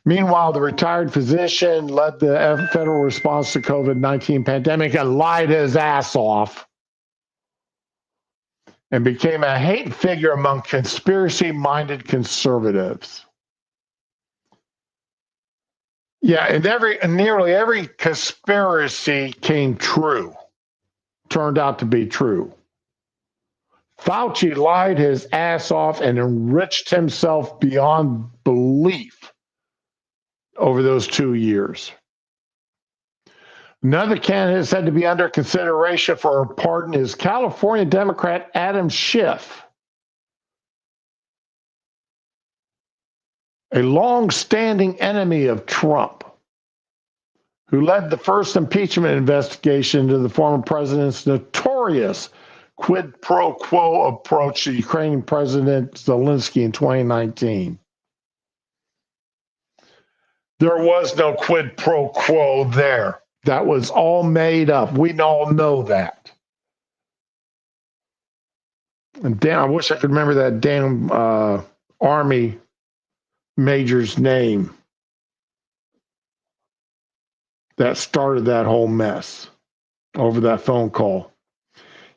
Meanwhile, the retired physician led the federal response to COVID-19 pandemic and lied his ass off and became a hate figure among conspiracy-minded conservatives. Yeah, and nearly every conspiracy came true, turned out to be true. Fauci lied his ass off and enriched himself beyond belief over those 2 years. Another candidate said to be under consideration for a pardon is California Democrat Adam Schiff, a long-standing enemy of Trump, who led the first impeachment investigation into the former president's notorious quid pro quo approach to Ukrainian President Zelensky in 2019. There was no quid pro quo there. That was all made up. We all know that. And damn, I wish I could remember that damn Army major's name that started that whole mess over that phone call.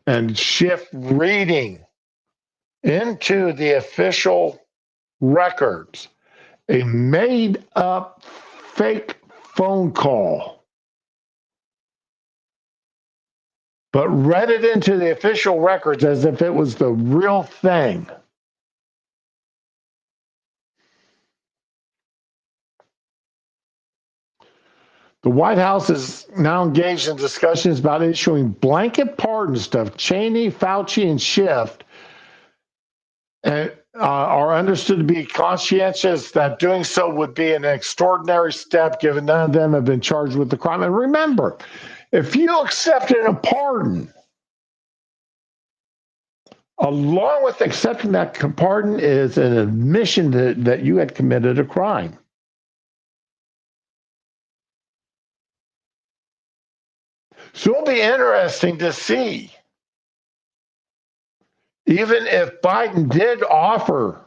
And Schiff reading into the official records a made up fake phone call, but read it into the official records as if it was the real thing. The White House is now engaged in discussions about issuing blanket pardons to Cheney, Fauci, and Schiff, and are understood to be conscientious that doing so would be an extraordinary step given none of them have been charged with the crime. And remember, if you accepted a pardon, along with accepting that pardon is an admission that you had committed a crime. So it'll be interesting to see, even if Biden did offer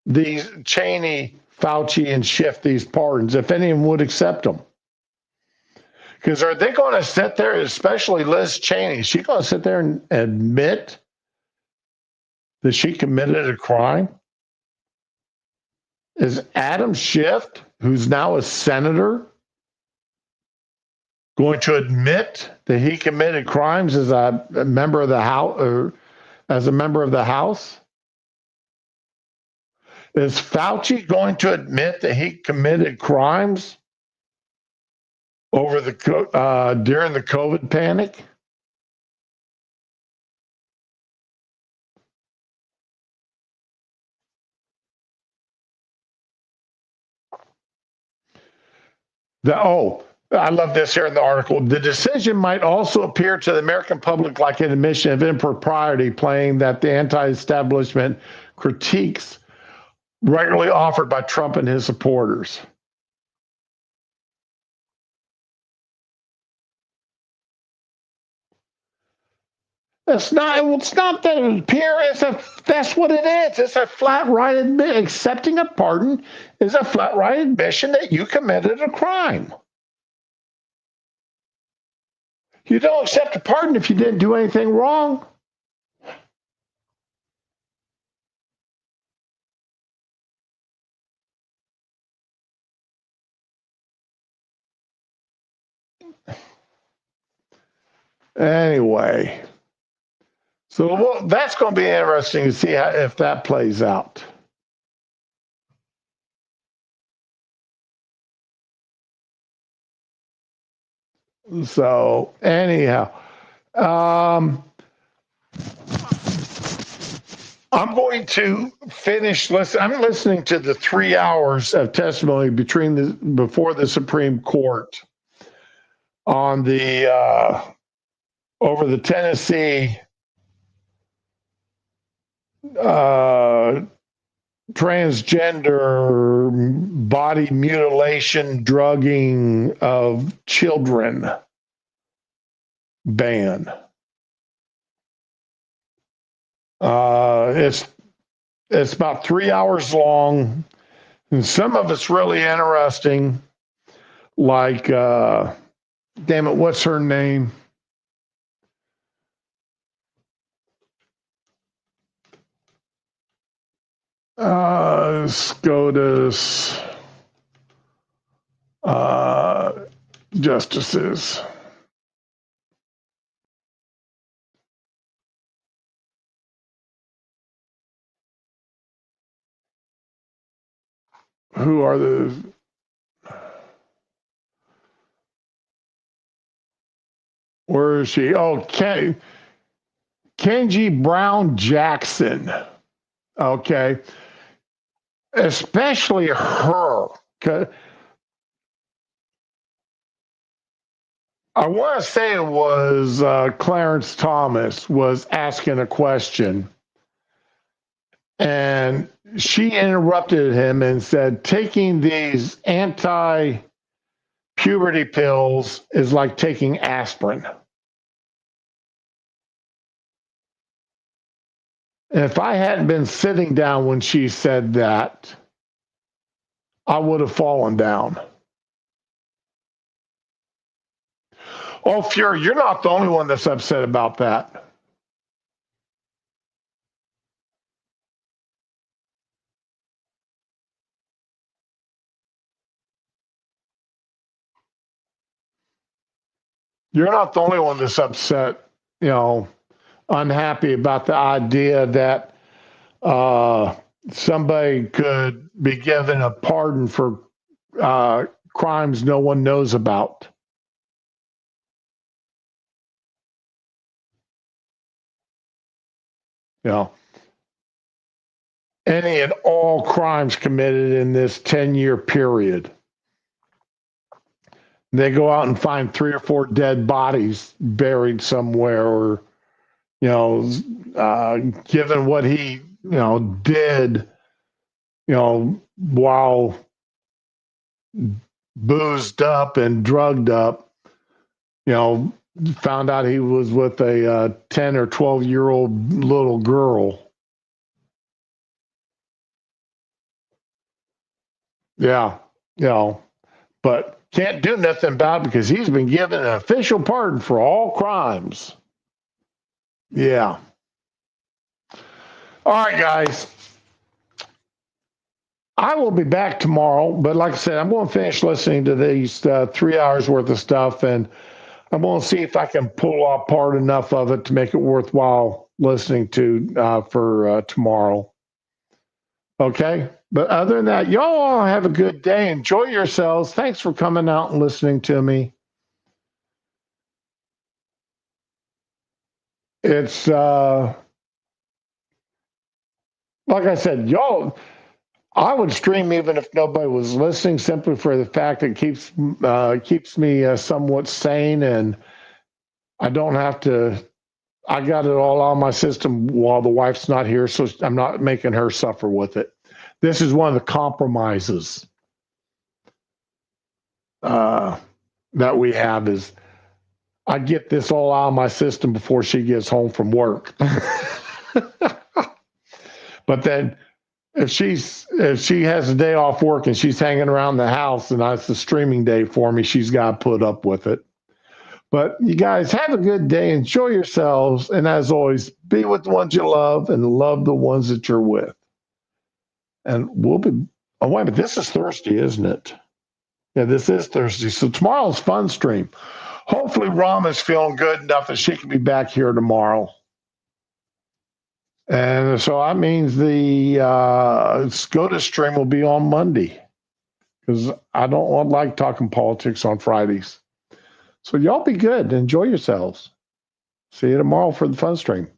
these Cheney, Fauci, and Schiff these pardons, if anyone would accept them. Because are they going to sit there, especially Liz Cheney, is she going to sit there and admit that she committed a crime? Is Adam Schiff, who's now a senator, going to admit that he committed crimes as a member of the House, or as a member of the House? Is Fauci going to admit that he committed crimes over the during the COVID panic? I love this here in the article. The decision might also appear to the American public like an admission of impropriety, playing that the anti-establishment critiques regularly offered by Trump and his supporters. It's not that it appear. That's what it is. It's a flat right admission. Accepting a pardon is a flat right admission that you committed a crime. You don't accept a pardon if you didn't do anything wrong. Anyway, so that's going to be interesting to see if that plays out. So anyhow, I'm going to finish. I'm listening to the 3 hours of testimony before the Supreme Court on the over the Tennessee transgender body mutilation, drugging of children ban. It's about 3 hours long, and some of it's really interesting. Like, damn it, what's her name? SCOTUS justices. Who are the where is she? Oh, Ketanji Brown Jackson. Okay. Especially her. I want to say it was Clarence Thomas was asking a question, and she interrupted him and said, taking these anti-puberty pills is like taking aspirin. And if I hadn't been sitting down when she said that, I would have fallen down. Oh, Fury, you're not the only one that's upset about that. You're not the only one that's upset, unhappy about the idea that somebody could be given a pardon for crimes no one knows about. Any and all crimes committed in this 10-year period. They go out and find 3 or 4 dead bodies buried somewhere, or, given what he, did, while boozed up and drugged up, found out he was with a 10 or 12-year-old little girl. Yeah, but can't do nothing about it because he's been given an official pardon for all crimes. Yeah. All right, guys. I will be back tomorrow, but like I said, I'm going to finish listening to these 3 hours worth of stuff, and I'm going to see if I can pull apart enough of it to make it worthwhile listening to for tomorrow. Okay? But other than that, y'all all have a good day. Enjoy yourselves. Thanks for coming out and listening to me. It's, like I said, y'all, I would stream even if nobody was listening, simply for the fact that it keeps me somewhat sane, and I don't have to. I got it all on my system while the wife's not here, so I'm not making her suffer with it. This is one of the compromises that we have. Is I get this all out of my system before she gets home from work. But then if she has a day off work and she's hanging around the house and it's the streaming day for me, she's got to put up with it. But you guys have a good day. Enjoy yourselves. And as always, be with the ones you love and love the ones that you're with. And we'll be, oh, wait a minute. This is Thursday, isn't it? Yeah, this is Thursday. So tomorrow's fun stream. Hopefully, Rom is feeling good enough that she can be back here tomorrow. And so that means the SCOTUS stream will be on Monday, because I don't like talking politics on Fridays. So y'all be good. Enjoy yourselves. See you tomorrow for the fun stream.